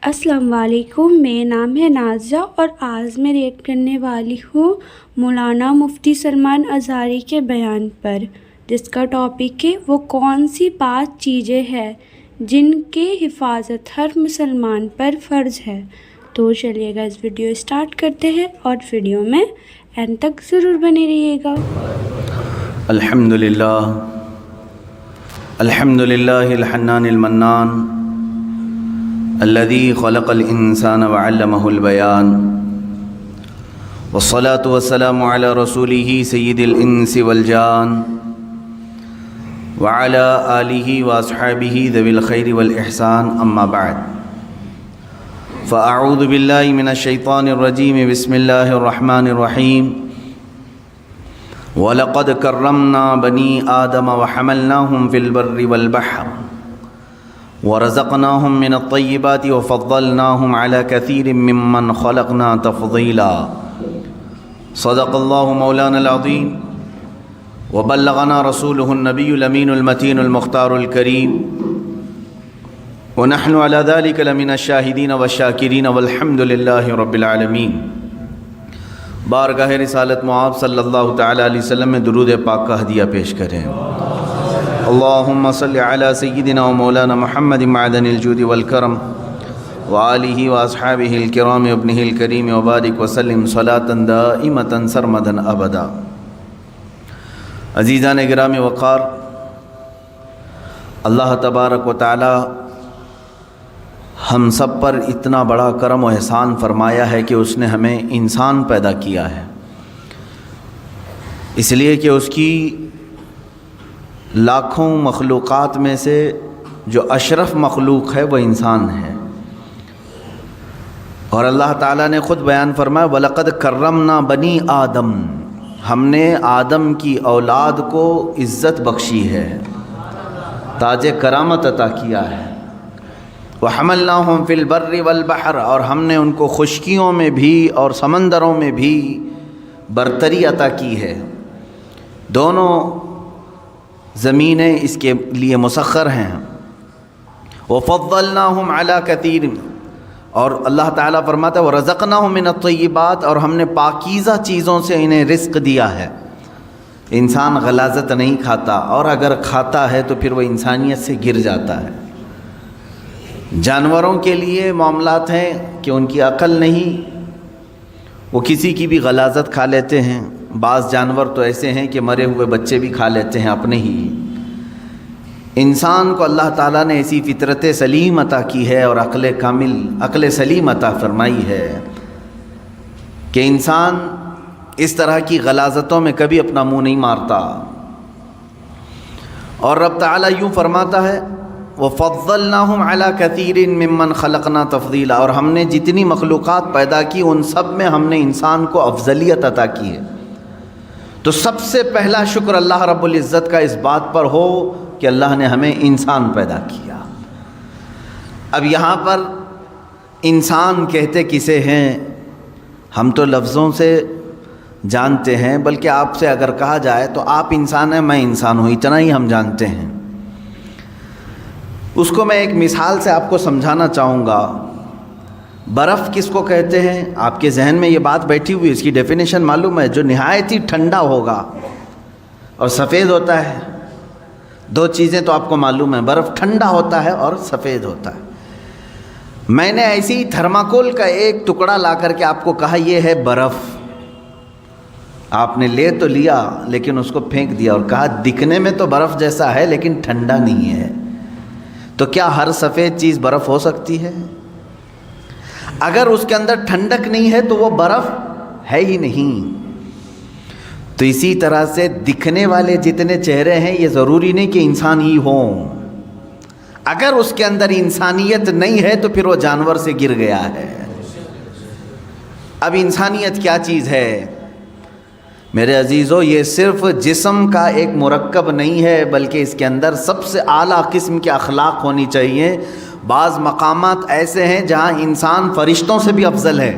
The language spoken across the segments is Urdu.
السلام علیکم، میرا نام ہے نازیہ اور آج میں ریئیکٹ کرنے والی ہوں مولانا مفتی سلمان ازہری کے بیان پر، جس کا ٹاپک ہے وہ کون سی 5 چیزیں ہیں جن کی حفاظت ہر مسلمان پر فرض ہے۔ تو چلیے گا اس ویڈیو اسٹارٹ کرتے ہیں اور ویڈیو میں اینڈ تک ضرور بنے رہیے گا۔ الحمدللہ الحنان المنان الذي خلق الإنسان وعلمه البيان والصلاة والسلام على رسوله سيد الإنس والجان وعلى آله وأصحابه ذوي الخير والإحسان أما بعد فأعوذ بالله من الشيطان الرجيم بسم الله الرحمن الرحيم وَلَقَدْ كَرَّمْنَا بَنِي آدَمَ وَحَمَلْنَاهُمْ فِي الْبَرِّ وَالْبَحْرِ وَرَزَقْنَاهُمْ مِنَ الطَّيِّبَاتِ وَفَضَّلْنَاهُمْ عَلَى كَثِيرٍ مِّمَّنْ خَلَقْنَا تَفْضِيلًا صدق الله مولانا العظيم وبلغنا رسوله النبي الأمين المتين المختار الكريم ونحن على ذلك لمن الشاهدين والشاكرين والحمد لله رب العالمين۔ بارگاہ رسالت معاب صلی اللہ تعالیٰ علیہ وسلم میں درود پاک کا ہدیہ پیش کریں۔ اللہم صلی علی سیدنا و مولانا محمد معدن الجود والکرم وآلہ واصحابہ الکرام ابنہ الکریم وبارک وسلم صلاة دائمة سرمدا ابدا۔ عزیزان گرامی وقار، اللہ تبارک و تعالی ہم سب پر اتنا بڑا کرم و احسان فرمایا ہے کہ اس نے ہمیں انسان پیدا کیا ہے، اس لیے کہ اس کی لاکھوں مخلوقات میں سے جو اشرف مخلوق ہے وہ انسان ہے۔ اور اللہ تعالیٰ نے خود بیان فرمایا وَلَقَدْ كَرَّمْنَا بَنِي آدم، ہم نے آدم کی اولاد کو عزت بخشی ہے، تاج کرامت عطا کیا ہے۔ وَحَمَلْنَاهُمْ فِي الْبَرِّ وَالْبَحْرِ، اور ہم نے ان کو خشکیوں میں بھی اور سمندروں میں بھی برتری عطا کی ہے، دونوں زمینیں اس کے لیے مسخر ہیں۔ وَفَضَّلْنَاهُمْ عَلَى كَثِيرٍ، اور اللہ تعالیٰ فرماتا ہے وَرَزَقْنَاهُمْ مِنَ الطَّيِّبَاتِ، اور ہم نے پاکیزہ چیزوں سے انہیں رزق دیا ہے۔ انسان غلاظت نہیں کھاتا، اور اگر کھاتا ہے تو پھر وہ انسانیت سے گر جاتا ہے۔ جانوروں کے لیے معاملات ہیں کہ ان کی عقل نہیں، وہ کسی کی بھی غلاظت کھا لیتے ہیں۔ بعض جانور تو ایسے ہیں کہ مرے ہوئے بچے بھی کھا لیتے ہیں اپنے ہی۔ انسان کو اللہ تعالیٰ نے ایسی فطرت سلیم عطا کی ہے اور عقل کامل، عقل سلیم عطا فرمائی ہے کہ انسان اس طرح کی غلاظتوں میں کبھی اپنا منہ نہیں مارتا۔ اور رب تعالیٰ یوں فرماتا ہے وَفَضَّلْنَاهُمْ عَلَى كَثِيرٍ مِّمَّنْ خَلَقْنَا تَفْضِيلًا، اور ہم نے جتنی مخلوقات پیدا کی ان سب میں ہم نے انسان کو افضلیت عطا کی ہے۔ تو سب سے پہلا شکر اللہ رب العزت کا اس بات پر ہو کہ اللہ نے ہمیں انسان پیدا کیا۔ اب یہاں پر انسان کہتے کسے ہیں؟ ہم تو لفظوں سے جانتے ہیں، بلکہ آپ سے اگر کہا جائے تو آپ انسان ہیں میں انسان ہوں، اتنا ہی ہم جانتے ہیں۔ اس کو میں ایک مثال سے آپ کو سمجھانا چاہوں گا۔ برف کس کو کہتے ہیں؟ آپ کے ذہن میں یہ بات بیٹھی ہوئی، اس کی ڈیفینیشن معلوم ہے، جو نہایت ہی ٹھنڈا ہوگا اور سفید ہوتا ہے۔ 2 چیزیں تو آپ کو معلوم ہیں، برف ٹھنڈا ہوتا ہے اور سفید ہوتا ہے۔ میں نے ایسی ہی تھرماکول کا ایک ٹکڑا لا کر کے آپ کو کہا یہ ہے برف، آپ نے لے تو لیا لیکن اس کو پھینک دیا اور کہا دکھنے میں تو برف جیسا ہے لیکن ٹھنڈا نہیں ہے۔ تو کیا ہر سفید چیز برف ہو سکتی ہے؟ اگر اس کے اندر ٹھنڈک نہیں ہے تو وہ برف ہے ہی نہیں۔ تو اسی طرح سے دکھنے والے جتنے چہرے ہیں یہ ضروری نہیں کہ انسان ہی ہوں، اگر اس کے اندر انسانیت نہیں ہے تو پھر وہ جانور سے گر گیا ہے۔ اب انسانیت کیا چیز ہے میرے عزیزو؟ یہ صرف جسم کا ایک مرکب نہیں ہے، بلکہ اس کے اندر سب سے اعلیٰ قسم کے اخلاق ہونی چاہیے۔ بعض مقامات ایسے ہیں جہاں انسان فرشتوں سے بھی افضل ہے،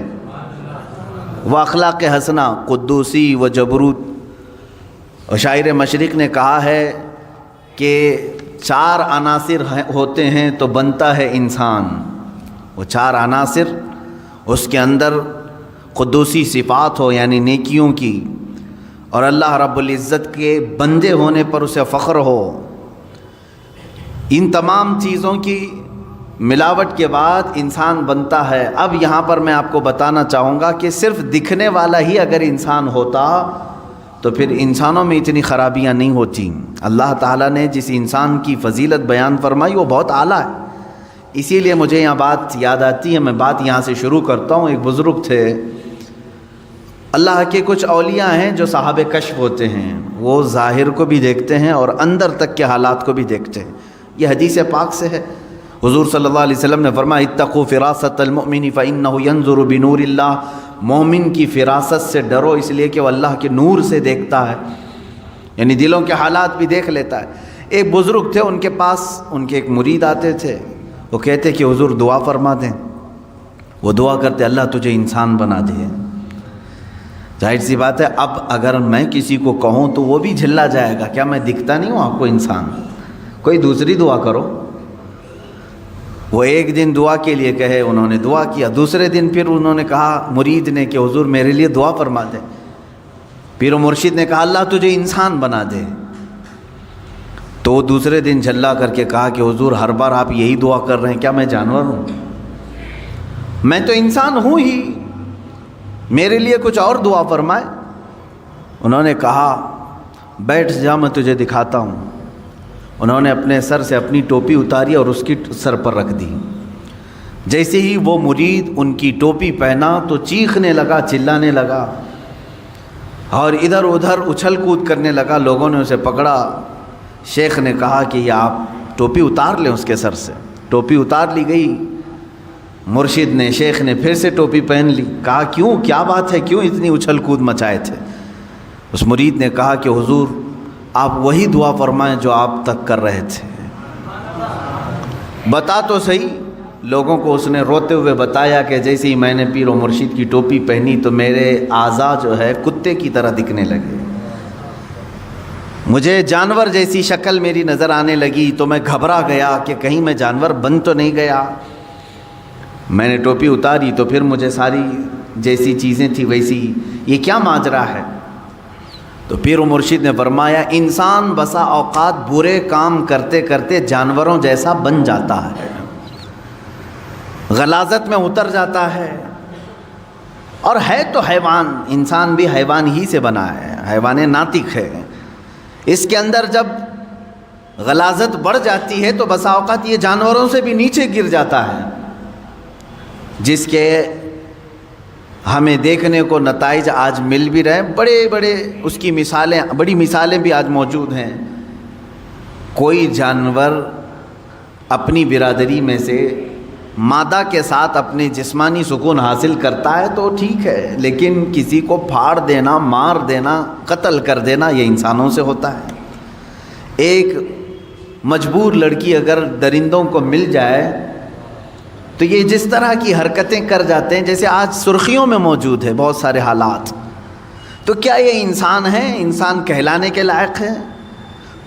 وہ اخلاق حسنہ، قدوسی و جبروت۔ اور شاعر مشرق نے کہا ہے کہ 4 عناصر ہوتے ہیں تو بنتا ہے انسان، وہ 4 عناصر اس کے اندر قدوسی صفات ہو یعنی نیکیوں کی، اور اللہ رب العزت کے بندے ہونے پر اسے فخر ہو، ان تمام چیزوں کی ملاوٹ کے بعد انسان بنتا ہے۔ اب یہاں پر میں آپ کو بتانا چاہوں گا کہ صرف دکھنے والا ہی اگر انسان ہوتا تو پھر انسانوں میں اتنی خرابیاں نہیں ہوتی۔ اللہ تعالیٰ نے جس انسان کی فضیلت بیان فرمائی وہ بہت اعلیٰ ہے، اسی لیے مجھے یہاں بات یاد آتی ہے، میں بات یہاں سے شروع کرتا ہوں۔ ایک بزرگ تھے، اللہ کے کچھ اولیاء ہیں جو صاحب کشف ہوتے ہیں، وہ ظاہر کو بھی دیکھتے ہیں اور اندر تک کے حالات کو بھی دیکھتے ہیں۔ یہ حدیث پاک سے ہے، حضور صلی اللہ علیہ وسلم نے فرمایا اتقوا فراست المؤمن فإنه ينظر بنور اللہ، مومن کی فراست سے ڈرو اس لیے کہ وہ اللہ کے نور سے دیکھتا ہے، یعنی دلوں کے حالات بھی دیکھ لیتا ہے۔ ایک بزرگ تھے، ان کے پاس ان کے ایک مرید آتے تھے، وہ کہتے کہ حضور دعا فرما دیں۔ وہ دعا کرتے اللہ تجھے انسان بنا دے۔ ظاہر سی بات ہے اب اگر میں کسی کو کہوں تو وہ بھی جھلا جائے گا، کیا میں دکھتا نہیں ہوں آپ کو انسان؟ کوئی دوسری دعا کرو۔ وہ ایک دن دعا کے لیے کہے، انہوں نے دعا کیا، دوسرے دن پھر انہوں نے کہا مرید نے کہ حضور میرے لیے دعا فرما دے۔ پھر وہ مرشد نے کہا اللہ تجھے انسان بنا دے۔ تو وہ دوسرے دن جھلا کر کے کہا کہ حضور ہر بار آپ یہی دعا کر رہے ہیں، کیا میں جانور ہوں؟ میں تو انسان ہوں ہی، میرے لیے کچھ اور دعا فرمائے۔ انہوں نے کہا بیٹھ جا میں تجھے دکھاتا ہوں۔ انہوں نے اپنے سر سے اپنی ٹوپی اتاری اور اس کی سر پر رکھ دی۔ جیسے ہی وہ مرید ان کی ٹوپی پہنا تو چیخنے لگا، چلانے لگا اور ادھر ادھر اچھل کود کرنے لگا۔ لوگوں نے اسے پکڑا۔ شیخ نے کہا کہ یہ آپ ٹوپی اتار لیں اس کے سر سے۔ ٹوپی اتار لی گئی۔ مرشد نے، شیخ نے پھر سے ٹوپی پہن لی۔ کہا کیوں، کیا بات ہے، کیوں اتنی اچھل کود مچائے تھے؟ اس مرید نے کہا کہ حضور آپ وہی دعا فرمائیں جو آپ تک کر رہے تھے۔ بتا تو صحیح۔ لوگوں کو اس نے روتے ہوئے بتایا کہ جیسے ہی میں نے پیر و مرشد کی ٹوپی پہنی تو میرے اعضاء جو ہے کتے کی طرح دکھنے لگے، مجھے جانور جیسی شکل میری نظر آنے لگی، تو میں گھبرا گیا کہ کہیں میں جانور بن تو نہیں گیا۔ میں نے ٹوپی اتاری تو پھر مجھے ساری جیسی چیزیں تھیں ویسی، یہ کیا ماجرا ہے؟ تو پیر و مرشد نے فرمایا انسان بسا اوقات برے کام کرتے کرتے جانوروں جیسا بن جاتا ہے، غلاظت میں اتر جاتا ہے، اور ہے تو حیوان، انسان بھی حیوان ہی سے بنا ہے، حیوان ناطق ہے۔ اس کے اندر جب غلاظت بڑھ جاتی ہے تو بسا اوقات یہ جانوروں سے بھی نیچے گر جاتا ہے، جس کے ہمیں دیکھنے کو نتائج آج مل بھی رہے، بڑے بڑے اس کی مثالیں، بڑی مثالیں بھی آج موجود ہیں۔ کوئی جانور اپنی برادری میں سے مادہ کے ساتھ اپنے جسمانی سکون حاصل کرتا ہے تو ٹھیک ہے، لیکن کسی کو پھاڑ دینا، مار دینا، قتل کر دینا یہ انسانوں سے ہوتا ہے۔ ایک مجبور لڑکی اگر درندوں کو مل جائے تو یہ جس طرح کی حرکتیں کر جاتے ہیں، جیسے آج سرخیوں میں موجود ہے بہت سارے حالات، تو کیا یہ انسان ہے؟ انسان کہلانے کے لائق ہے؟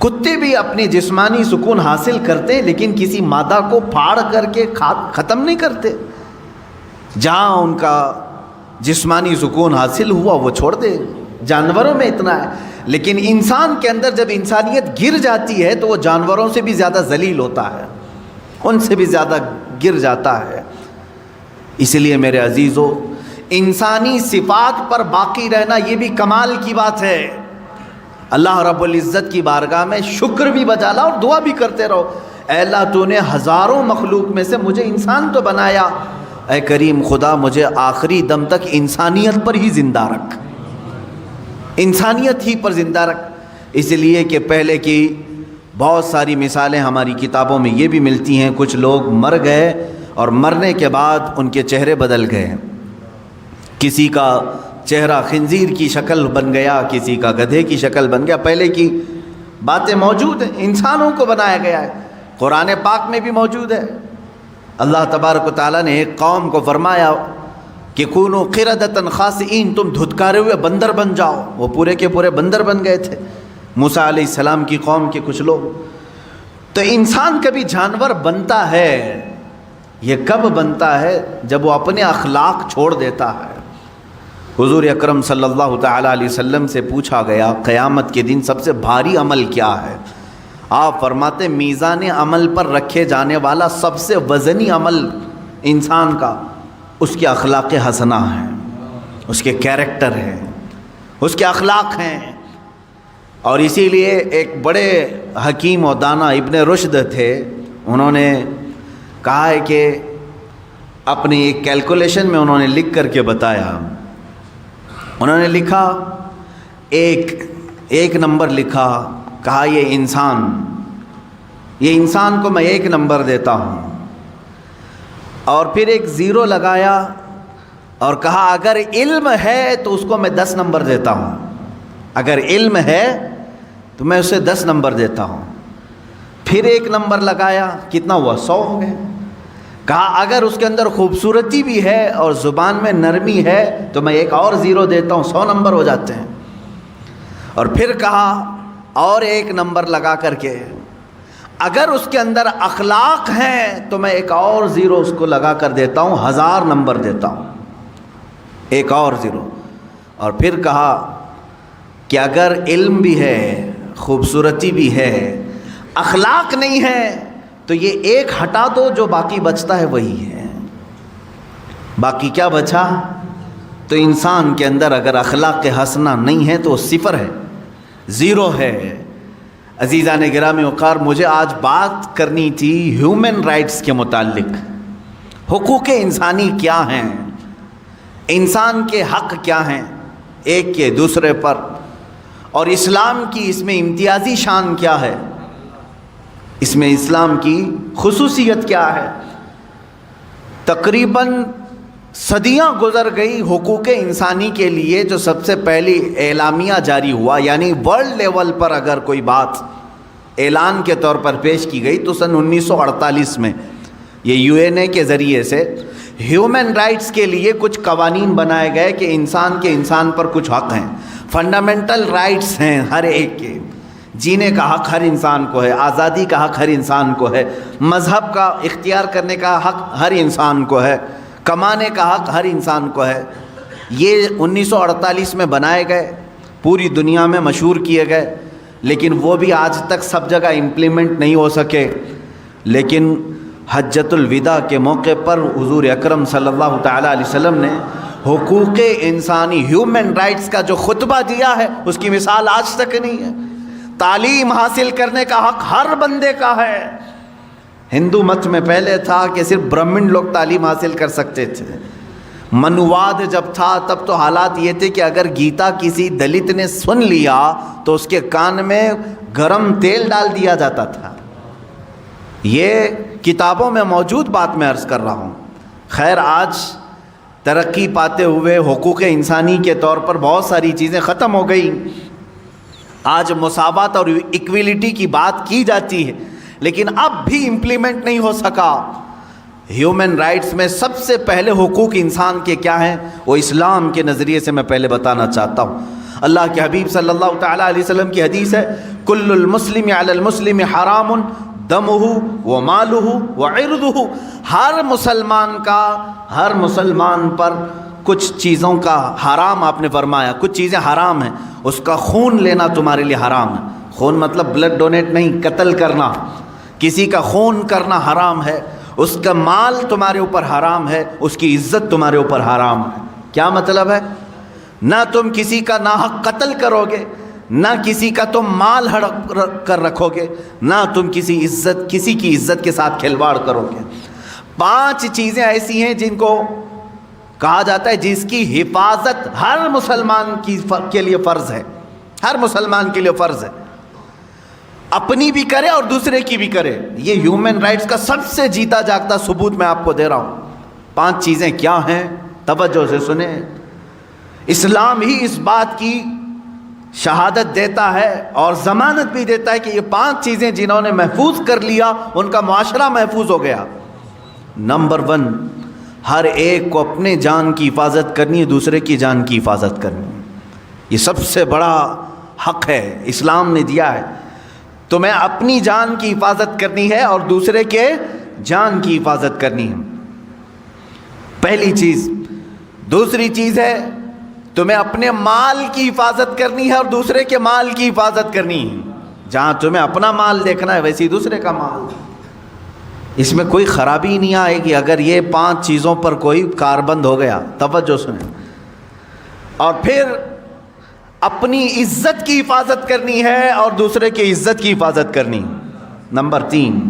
کتے بھی اپنی جسمانی سکون حاصل کرتے ہیں لیکن کسی مادہ کو پھاڑ کر کے ختم نہیں کرتے۔ جہاں ان کا جسمانی سکون حاصل ہوا وہ چھوڑ دے۔ جانوروں میں اتنا ہے، لیکن انسان کے اندر جب انسانیت گر جاتی ہے تو وہ جانوروں سے بھی زیادہ ذلیل ہوتا ہے، ان سے بھی زیادہ گر جاتا ہے۔ اس لیے میرے عزیزو، انسانی صفات پر باقی رہنا یہ بھی کمال کی بات ہے۔ اللہ رب العزت کی بارگاہ میں شکر بھی بجا لا اور دعا بھی کرتے رہو، اے اللہ تو نے ہزاروں مخلوق میں سے مجھے انسان تو بنایا، اے کریم خدا مجھے آخری دم تک انسانیت پر ہی زندہ رکھ، انسانیت ہی پر زندہ رکھ۔ اس لیے کہ پہلے کی بہت ساری مثالیں ہماری کتابوں میں یہ بھی ملتی ہیں، کچھ لوگ مر گئے اور مرنے کے بعد ان کے چہرے بدل گئے، کسی کا چہرہ خنزیر کی شکل بن گیا، کسی کا گدھے کی شکل بن گیا۔ پہلے کی باتیں موجود ہیں، انسانوں کو بنایا گیا ہے، قرآن پاک میں بھی موجود ہے۔ اللہ تبارک و تعالیٰ نے ایک قوم کو فرمایا کہ کونوا قردۃ خاسئین، تم دھتکارے ہوئے بندر بن جاؤ، وہ پورے کے پورے بندر بن گئے تھے، موسیٰ علیہ السلام کی قوم کے کچھ لوگ۔ تو انسان کبھی جانور بنتا ہے یہ کب بنتا ہے؟ جب وہ اپنے اخلاق چھوڑ دیتا ہے۔ حضور اکرم صلی اللہ تعالیٰ علیہ وسلم سے پوچھا گیا قیامت کے دن سب سے بھاری عمل کیا ہے؟ آپ فرماتے میزان عمل پر رکھے جانے والا سب سے وزنی عمل انسان کا اس کے اخلاق حسنہ ہیں، اس کے کیریکٹر ہیں، اس کے اخلاق ہیں۔ اور اسی لیے ایک بڑے حکیم و دانا ابن رشد تھے، انہوں نے کہا ہے کہ اپنی ایک کیلکولیشن میں انہوں نے لکھ کر کے بتایا، انہوں نے لکھا ایک نمبر لکھا، کہا یہ انسان کو میں 1 نمبر دیتا ہوں، اور پھر ایک 0 لگایا اور کہا اگر علم ہے تو اس کو میں 10 نمبر دیتا ہوں، اگر علم ہے تو میں اسے 10 نمبر دیتا ہوں۔ پھر 1 نمبر لگایا، کتنا ہوا؟ 100 ہو گئے۔ کہا اگر اس کے اندر خوبصورتی بھی ہے اور زبان میں نرمی ہے تو میں ایک اور 0 دیتا ہوں، 100 نمبر ہو جاتے ہیں۔ اور پھر کہا اور 1 نمبر لگا کر کے اگر اس کے اندر اخلاق ہیں تو میں ایک اور 0 اس کو لگا کر دیتا ہوں، 1000 نمبر دیتا ہوں، ایک اور 0۔ اور پھر کہا کہ اگر علم بھی ہے، خوبصورتی بھی ہے، اخلاق نہیں ہے تو یہ 1 ہٹا دو، جو باقی بچتا ہے وہی ہے۔ باقی کیا بچا؟ تو انسان کے اندر اگر اخلاق حسنہ نہیں ہے تو وہ 0 ہے، 0 ہے۔ عزیزان گرامی وقار، مجھے آج بات کرنی تھی ہیومن رائٹس کے متعلق۔ حقوق انسانی کیا ہیں؟ انسان کے حق کیا ہیں ایک کے دوسرے پر؟ اور اسلام کی اس میں امتیازی شان کیا ہے؟ اس میں اسلام کی خصوصیت کیا ہے؟ تقریباً صدیاں گزر گئی حقوق انسانی کے لیے جو سب سے پہلی اعلامیہ جاری ہوا، یعنی ورلڈ لیول پر اگر کوئی بات اعلان کے طور پر پیش کی گئی تو سن 1948 میں یہ UN کے ذریعے سے ہیومن رائٹس کے لیے کچھ قوانین بنائے گئے کہ انسان پر کچھ حق ہیں، فنڈامنٹل رائٹس ہیں ہر ایک کے۔ جینے کا حق ہر انسان کو ہے، آزادی کا حق ہر انسان کو ہے، مذہب کا اختیار کرنے کا حق ہر انسان کو ہے، کمانے کا حق ہر انسان کو ہے۔ یہ 1948 میں بنائے گئے، پوری دنیا میں مشہور کیے گئے، لیکن وہ بھی آج تک سب جگہ امپلیمنٹ نہیں ہو سکے۔ لیکن حجۃ الوداع کے موقع پر حضور اکرم صلی اللہ تعالیٰ علیہ وسلم نے حقوق انسانی، ہیومن رائٹس کا جو خطبہ دیا ہے اس کی مثال آج تک نہیں ہے۔ تعلیم حاصل کرنے کا حق ہر بندے کا ہے۔ ہندو مت میں پہلے تھا کہ صرف برہمن لوگ تعلیم حاصل کر سکتے تھے۔ منواد جب تھا تب تو حالات یہ تھے کہ اگر گیتا کسی دلت نے سن لیا تو اس کے کان میں گرم تیل ڈال دیا جاتا تھا۔ یہ کتابوں میں موجود بات میں عرض کر رہا ہوں۔ خیر، آج ترقی پاتے ہوئے حقوق انسانی کے طور پر بہت ساری چیزیں ختم ہو گئی۔ آج مساوات اور ایکویلٹی کی بات کی جاتی ہے، لیکن اب بھی امپلیمنٹ نہیں ہو سکا۔ ہیومن رائٹس میں سب سے پہلے حقوق انسان کے کیا ہیں وہ اسلام کے نظریے سے میں پہلے بتانا چاہتا ہوں۔ اللہ کے حبیب صلی اللہ تعالیٰ علیہ وسلم کی حدیث ہے، کل المسلم علی المسلم حرام دمہ و مالہ و عرضہ۔ ہر مسلمان پر کچھ چیزوں کا حرام، آپ نے فرمایا کچھ چیزیں حرام ہیں، اس کا خون لینا تمہارے لیے حرام ہے۔ خون مطلب بلڈ ڈونیٹ نہیں، قتل کرنا، کسی کا خون کرنا حرام ہے۔ اس کا مال تمہارے اوپر حرام ہے، اس کی عزت تمہارے اوپر حرام ہے۔ کیا مطلب ہے؟ نہ تم کسی کا ناحق قتل کرو گے، نہ کسی کا تم مال ہڑپ کر رکھو گے، نہ تم کسی کی عزت کے ساتھ کھلواڑ کرو گے۔ 5 چیزیں ایسی ہیں جن کو کہا جاتا ہے جس کی حفاظت ہر مسلمان کے لیے فرض ہے، ہر مسلمان کے لیے فرض ہے، اپنی بھی کرے اور دوسرے کی بھی کرے۔ یہ ہیومن رائٹس کا سب سے جیتا جاگتا ثبوت میں آپ کو دے رہا ہوں۔ 5 چیزیں کیا ہیں؟ توجہ سے سنیں۔ اسلام ہی اس بات کی شہادت دیتا ہے اور ضمانت بھی دیتا ہے کہ یہ 5 چیزیں جنہوں نے محفوظ کر لیا ان کا معاشرہ محفوظ ہو گیا۔ نمبر 1، ہر ایک کو اپنے جان کی حفاظت کرنی ہے، دوسرے کی جان کی حفاظت کرنی ہے۔ یہ سب سے بڑا حق ہے، اسلام نے دیا ہے۔ تمہیں اپنی جان کی حفاظت کرنی ہے اور دوسرے کے جان کی حفاظت کرنی ہے، پہلی چیز۔ دوسری چیز ہے تمہیں اپنے مال کی حفاظت کرنی ہے اور دوسرے کے مال کی حفاظت کرنی ہے۔ جہاں تمہیں اپنا مال دیکھنا ہے ویسے ہی دوسرے کا مال، اس میں کوئی خرابی نہیں آئے گی اگر یہ 5 چیزوں پر کوئی کاربند ہو گیا۔ توجہ سنیں۔ اور پھر اپنی عزت کی حفاظت کرنی ہے اور دوسرے کی عزت کی حفاظت کرنی۔ نمبر 3،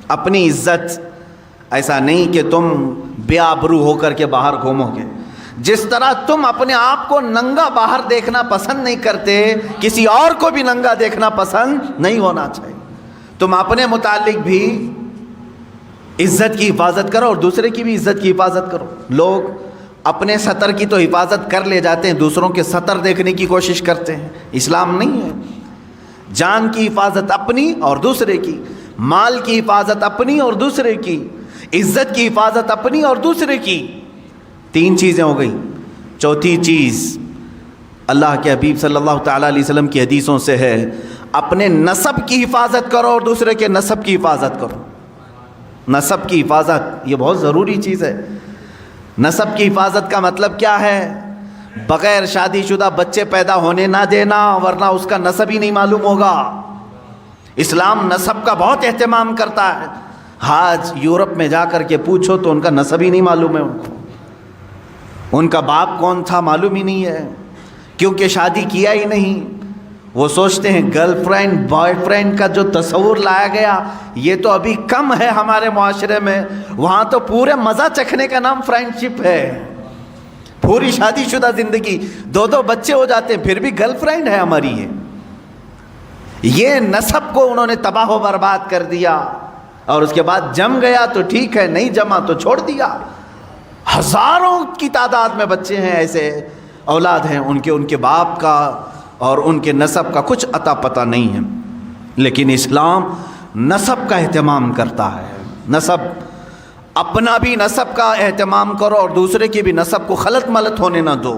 اپنی عزت۔ ایسا نہیں کہ تم بے آبرو ہو کر کے باہر گھومو گے۔ جس طرح تم اپنے آپ کو ننگا باہر دیکھنا پسند نہیں کرتے، کسی اور کو بھی ننگا دیکھنا پسند نہیں ہونا چاہیے۔ تم اپنے متعلق بھی عزت کی حفاظت کرو اور دوسرے کی بھی عزت کی حفاظت کرو۔ لوگ اپنے سطر کی تو حفاظت کر لے جاتے ہیں، دوسروں کے سطر دیکھنے کی کوشش کرتے ہیں۔ اسلام نہیں ہے۔ جان کی حفاظت اپنی اور دوسرے کی، مال کی حفاظت اپنی اور دوسرے کی، عزت کی حفاظت اپنی اور دوسرے کی۔ 3 چیزیں ہو گئی۔ چوتھی چیز اللہ کے حبیب صلی اللہ تعالیٰ علیہ وسلم کی حدیثوں سے ہے، اپنے نسب کی حفاظت کرو اور دوسرے کے نسب کی حفاظت کرو۔ نسب کی حفاظت یہ بہت ضروری چیز ہے۔ نسب کی حفاظت کا مطلب کیا ہے؟ بغیر شادی شدہ بچے پیدا ہونے نہ دینا، ورنہ اس کا نسب ہی نہیں معلوم ہوگا۔ اسلام نسب کا بہت اہتمام کرتا ہے۔ آج یورپ میں جا کر کے پوچھو تو ان کا نسب ہی نہیں معلوم ہے، ان کا باپ کون تھا معلوم ہی نہیں ہے، کیونکہ شادی کیا ہی نہیں۔ وہ سوچتے ہیں گرل فرینڈ بوائے فرینڈ کا جو تصور لایا گیا یہ تو ابھی کم ہے ہمارے معاشرے میں، وہاں تو پورے مزہ چکھنے کا نام فرینڈ شپ ہے۔ پوری شادی شدہ زندگی 2 بچے ہو جاتے ہیں پھر بھی گرل فرینڈ ہے ہماری۔ یہ نسب کو انہوں نے تباہ و برباد کر دیا، اور اس کے بعد جم گیا تو ٹھیک ہے، نہیں جما تو چھوڑ دیا۔ ہزاروں کی تعداد میں بچے ہیں، ایسے اولاد ہیں ان کے باپ کا اور ان کے نسب کا کچھ عطا پتہ نہیں ہے۔ لیکن اسلام نسب کا اہتمام کرتا ہے۔ نسب، اپنا بھی نسب کا اہتمام کرو اور دوسرے کی بھی نسب کو خلط ملط ہونے نہ دو،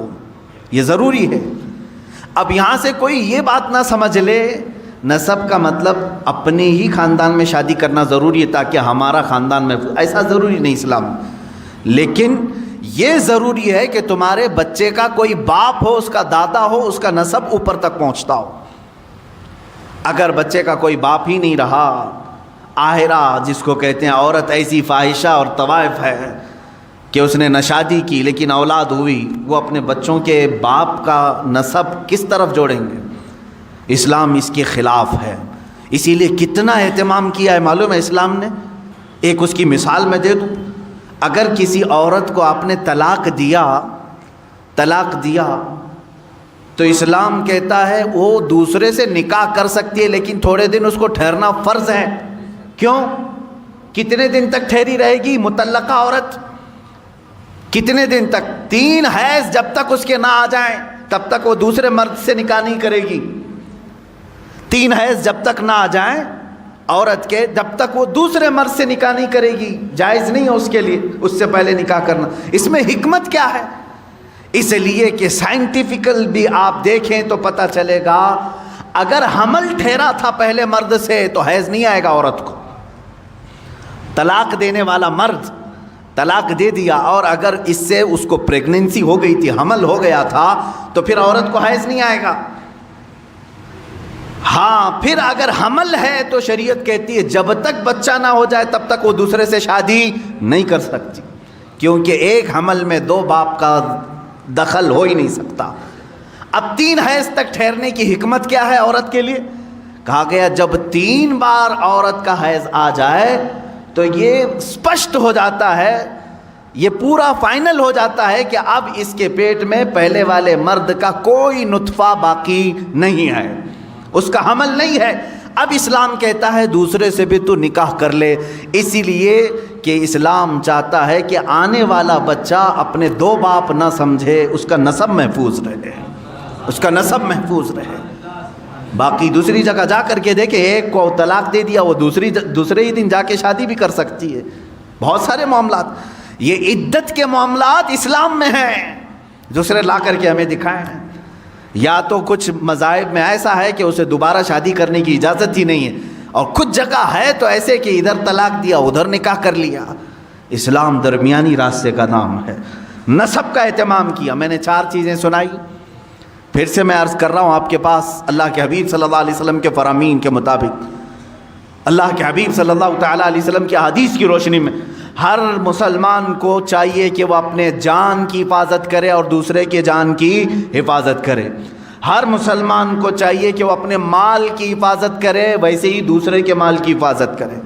یہ ضروری ہے۔ اب یہاں سے کوئی یہ بات نہ سمجھ لے نسب کا مطلب اپنے ہی خاندان میں شادی کرنا ضروری ہے تاکہ ہمارا خاندان میں، ایسا ضروری نہیں اسلام۔ لیکن یہ ضروری ہے کہ تمہارے بچے کا کوئی باپ ہو، اس کا دادا ہو، اس کا نسب اوپر تک پہنچتا ہو۔ اگر بچے کا کوئی باپ ہی نہیں رہا، آہرہ جس کو کہتے ہیں، عورت ایسی فاحشہ اور طوائف ہے کہ اس نے نہ شادی کی لیکن اولاد ہوئی، وہ اپنے بچوں کے باپ کا نسب کس طرف جوڑیں گے؟ اسلام اس کے خلاف ہے۔ اسی لیے کتنا اہتمام کیا ہے معلوم ہے اسلام نے؟ ایک اس کی مثال میں دے دوں۔ اگر کسی عورت کو آپ نے طلاق دیا تو اسلام کہتا ہے وہ دوسرے سے نکاح کر سکتی ہے، لیکن تھوڑے دن اس کو ٹھہرنا فرض ہے۔ کیوں؟ کتنے دن تک ٹھہری رہے گی مطلقہ عورت؟ کتنے دن تک؟ 3 حیض جب تک اس کے نہ آ جائیں تب تک وہ دوسرے مرد سے نکاح نہیں کرے گی۔ 3 حیض جب تک نہ آ جائیں عورت کے، جب تک وہ دوسرے مرد سے نکاح نہیں کرے گی، جائز نہیں ہے اس کے لیے اس سے پہلے نکاح کرنا۔ اس میں حکمت کیا ہے؟ اس لیے کہ سائنٹیفیکل بھی آپ دیکھیں تو پتہ چلے گا، اگر حمل ٹھہرا تھا پہلے مرد سے تو حیض نہیں آئے گا عورت کو۔ طلاق دینے والا مرد طلاق دے دیا اور اگر اس سے اس کو پریگننسی ہو گئی تھی، حمل ہو گیا تھا، تو پھر عورت کو حیض نہیں آئے گا۔ ہاں پھر اگر حمل ہے تو شریعت کہتی ہے جب تک بچہ نہ ہو جائے تب تک وہ دوسرے سے شادی نہیں کر سکتی، کیونکہ ایک حمل میں 2 باپ کا دخل ہو ہی نہیں سکتا۔ اب 3 حیض تک ٹھہرنے کی حکمت کیا ہے عورت کے لیے؟ کہا گیا جب 3 بار عورت کا حیض آ جائے تو یہ اسپشٹ ہو جاتا ہے، یہ پورا فائنل ہو جاتا ہے کہ اب اس کے پیٹ میں پہلے والے مرد کا کوئی نطفہ باقی نہیں ہے، اس کا حمل نہیں ہے۔ اب اسلام کہتا ہے دوسرے سے بھی تو نکاح کر لے، اسی لیے کہ اسلام چاہتا ہے کہ آنے والا بچہ اپنے 2 باپ نہ سمجھے، اس کا نسب محفوظ رہے، اس کا نسب محفوظ رہے۔ باقی دوسری جگہ جا کر کے دیکھیں، ایک کو طلاق دے دیا وہ دوسرے ہی دن جا کے شادی بھی کر سکتی ہے۔ بہت سارے معاملات، یہ عدت کے معاملات اسلام میں ہیں، دوسرے لا کر کے ہمیں دکھائے ہیں۔ یا تو کچھ مذاہب میں ایسا ہے کہ اسے دوبارہ شادی کرنے کی اجازت ہی نہیں ہے، اور کچھ جگہ ہے تو ایسے کہ ادھر طلاق دیا ادھر نکاح کر لیا۔ اسلام درمیانی راستے کا نام ہے۔ نسب کا اہتمام کیا۔ میں نے 4 چیزیں سنائی، پھر سے میں عرض کر رہا ہوں آپ کے پاس، اللہ کے حبیب صلی اللہ علیہ وسلم کے فرامین کے مطابق، اللہ کے حبیب صلی اللہ تعالیٰ علیہ وسلم کی حدیث کی روشنی میں ہر مسلمان کو چاہیے کہ وہ اپنے جان کی حفاظت کرے اور دوسرے کے جان کی حفاظت کرے۔ ہر مسلمان کو چاہیے کہ وہ اپنے مال کی حفاظت کرے، ویسے ہی دوسرے کے مال کی حفاظت کرے۔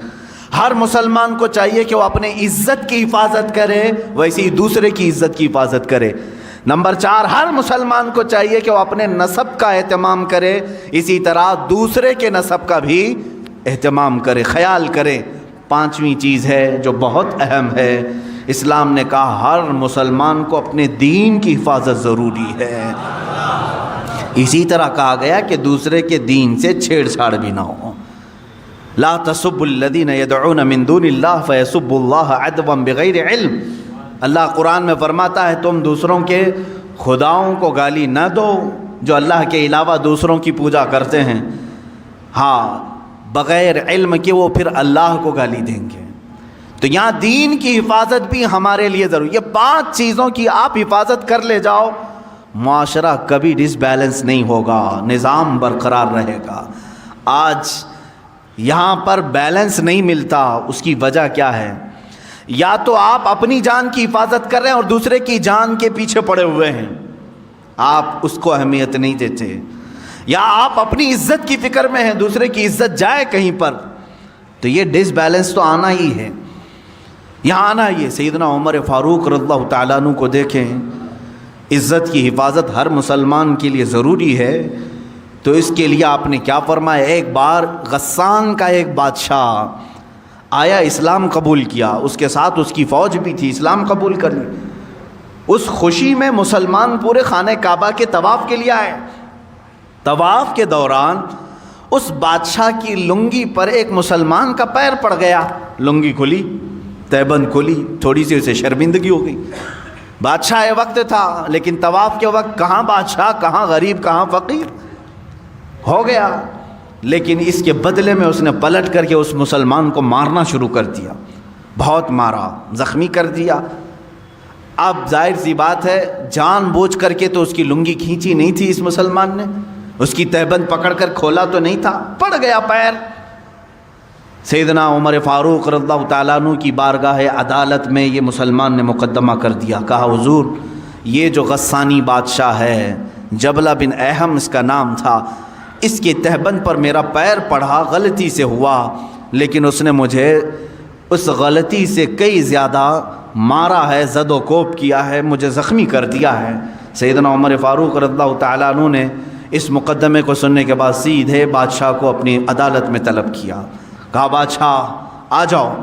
ہر مسلمان کو چاہیے کہ وہ اپنے عزت کی حفاظت کرے، ویسے ہی دوسرے کی عزت کی حفاظت کرے۔ نمبر 4، ہر مسلمان کو چاہیے کہ وہ اپنے نسب کا اہتمام کرے، اسی طرح دوسرے کے نسب کا بھی اہتمام کرے، خیال کرے۔ 5ویں چیز ہے جو بہت اہم ہے، اسلام نے کہا ہر مسلمان کو اپنے دین کی حفاظت ضروری ہے۔ اسی طرح کہا گیا کہ دوسرے کے دین سے چھیڑ چھاڑ بھی نہ ہو۔ لا تسبوا الذین یدعون من دون اللہ فیسبوا اللہ عدوا بغیر علم۔ اللہ قرآن میں فرماتا ہے تم دوسروں کے خداؤں کو گالی نہ دو جو اللہ کے علاوہ دوسروں کی پوجا کرتے ہیں، ہاں بغیر علم کہ وہ پھر اللہ کو گالی دیں گے۔ تو یہاں دین کی حفاظت بھی ہمارے لیے ضروری۔ یہ 5 چیزوں کی آپ حفاظت کر لے جاؤ، معاشرہ کبھی ڈس بیلنس نہیں ہوگا، نظام برقرار رہے گا۔ آج یہاں پر بیلنس نہیں ملتا، اس کی وجہ کیا ہے؟ یا تو آپ اپنی جان کی حفاظت کر رہے ہیں اور دوسرے کی جان کے پیچھے پڑے ہوئے ہیں، آپ اس کو اہمیت نہیں دیتے، یا آپ اپنی عزت کی فکر میں ہیں، دوسرے کی عزت جائے کہیں پر، تو یہ ڈس بیلنس تو آنا ہی ہے، یہاں آنا ہی ہے۔ سیدنا عمر فاروق رضی اللہ تعالیٰ عنہ کو دیکھیں، عزت کی حفاظت ہر مسلمان کے لیے ضروری ہے، تو اس کے لیے آپ نے کیا فرمایا؟ ایک بار غسان کا ایک بادشاہ آیا، اسلام قبول کیا، اس کے ساتھ اس کی فوج بھی تھی، اسلام قبول کر لی۔ اس خوشی میں مسلمان پورے خانہ کعبہ کے طواف کے لیے آئے۔ طواف کے دوران اس بادشاہ کی لنگی پر ایک مسلمان کا پیر پڑ گیا، لنگی کھلی، تہبند کھلی، تھوڑی سی اسے شرمندگی ہو گئی۔ بادشاہ وقت تھا، لیکن طواف کے وقت کہاں بادشاہ، کہاں غریب، کہاں فقیر ہو گیا۔ لیکن اس کے بدلے میں اس نے پلٹ کر کے اس مسلمان کو مارنا شروع کر دیا، بہت مارا، زخمی کر دیا۔ اب ظاہر سی بات ہے جان بوجھ کر کے تو اس کی لنگی کھینچی نہیں تھی اس مسلمان نے، اس کی تہبند پکڑ کر کھولا تو نہیں تھا، پڑ گیا پیر۔ سیدنا عمر فاروق رضی اللہ تعالیٰ عنہ کی بارگاہ عدالت میں یہ مسلمان نے مقدمہ کر دیا، کہا حضور یہ جو غسانی بادشاہ ہے، جبلہ بن احم اس کا نام تھا، اس کی تہبند پر میرا پیر پڑھا، غلطی سے ہوا، لیکن اس نے مجھے اس غلطی سے کئی زیادہ مارا ہے، زد و کوب کیا ہے، مجھے زخمی کر دیا ہے۔ سیدنا عمر فاروق رضی اللہ تعالیٰ عنہ نے اس مقدمے کو سننے کے بعد سیدھے بادشاہ کو اپنی عدالت میں طلب کیا، کہا بادشاہ آ جاؤ۔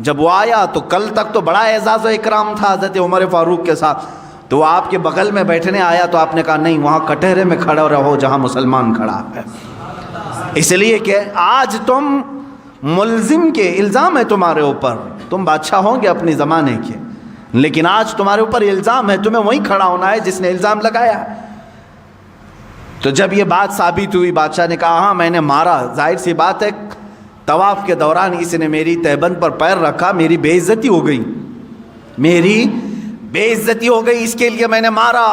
جب وہ آیا تو کل تک تو بڑا اعزاز و اکرام تھا حضرت عمر فاروق کے ساتھ، تو وہ آپ کے بغل میں بیٹھنے آیا تو آپ نے کہا نہیں، وہاں کٹہرے میں کھڑا رہو جہاں مسلمان کھڑا ہے، اس لیے کہ آج تم ملزم کے الزام ہے تمہارے اوپر، تم بادشاہ ہوں گے اپنے زمانے کے، لیکن آج تمہارے اوپر الزام ہے، تمہیں وہیں کھڑا ہونا ہے جس نے الزام لگایا۔ تو جب یہ بات ثابت ہوئی، بادشاہ نے کہا ہاں میں نے مارا، ظاہر سی بات ہے طواف کے دوران اس نے میری تہبند پر پیر رکھا، میری بے عزتی ہو گئی، میری بے عزتی ہو گئی، اس کے لیے میں نے مارا۔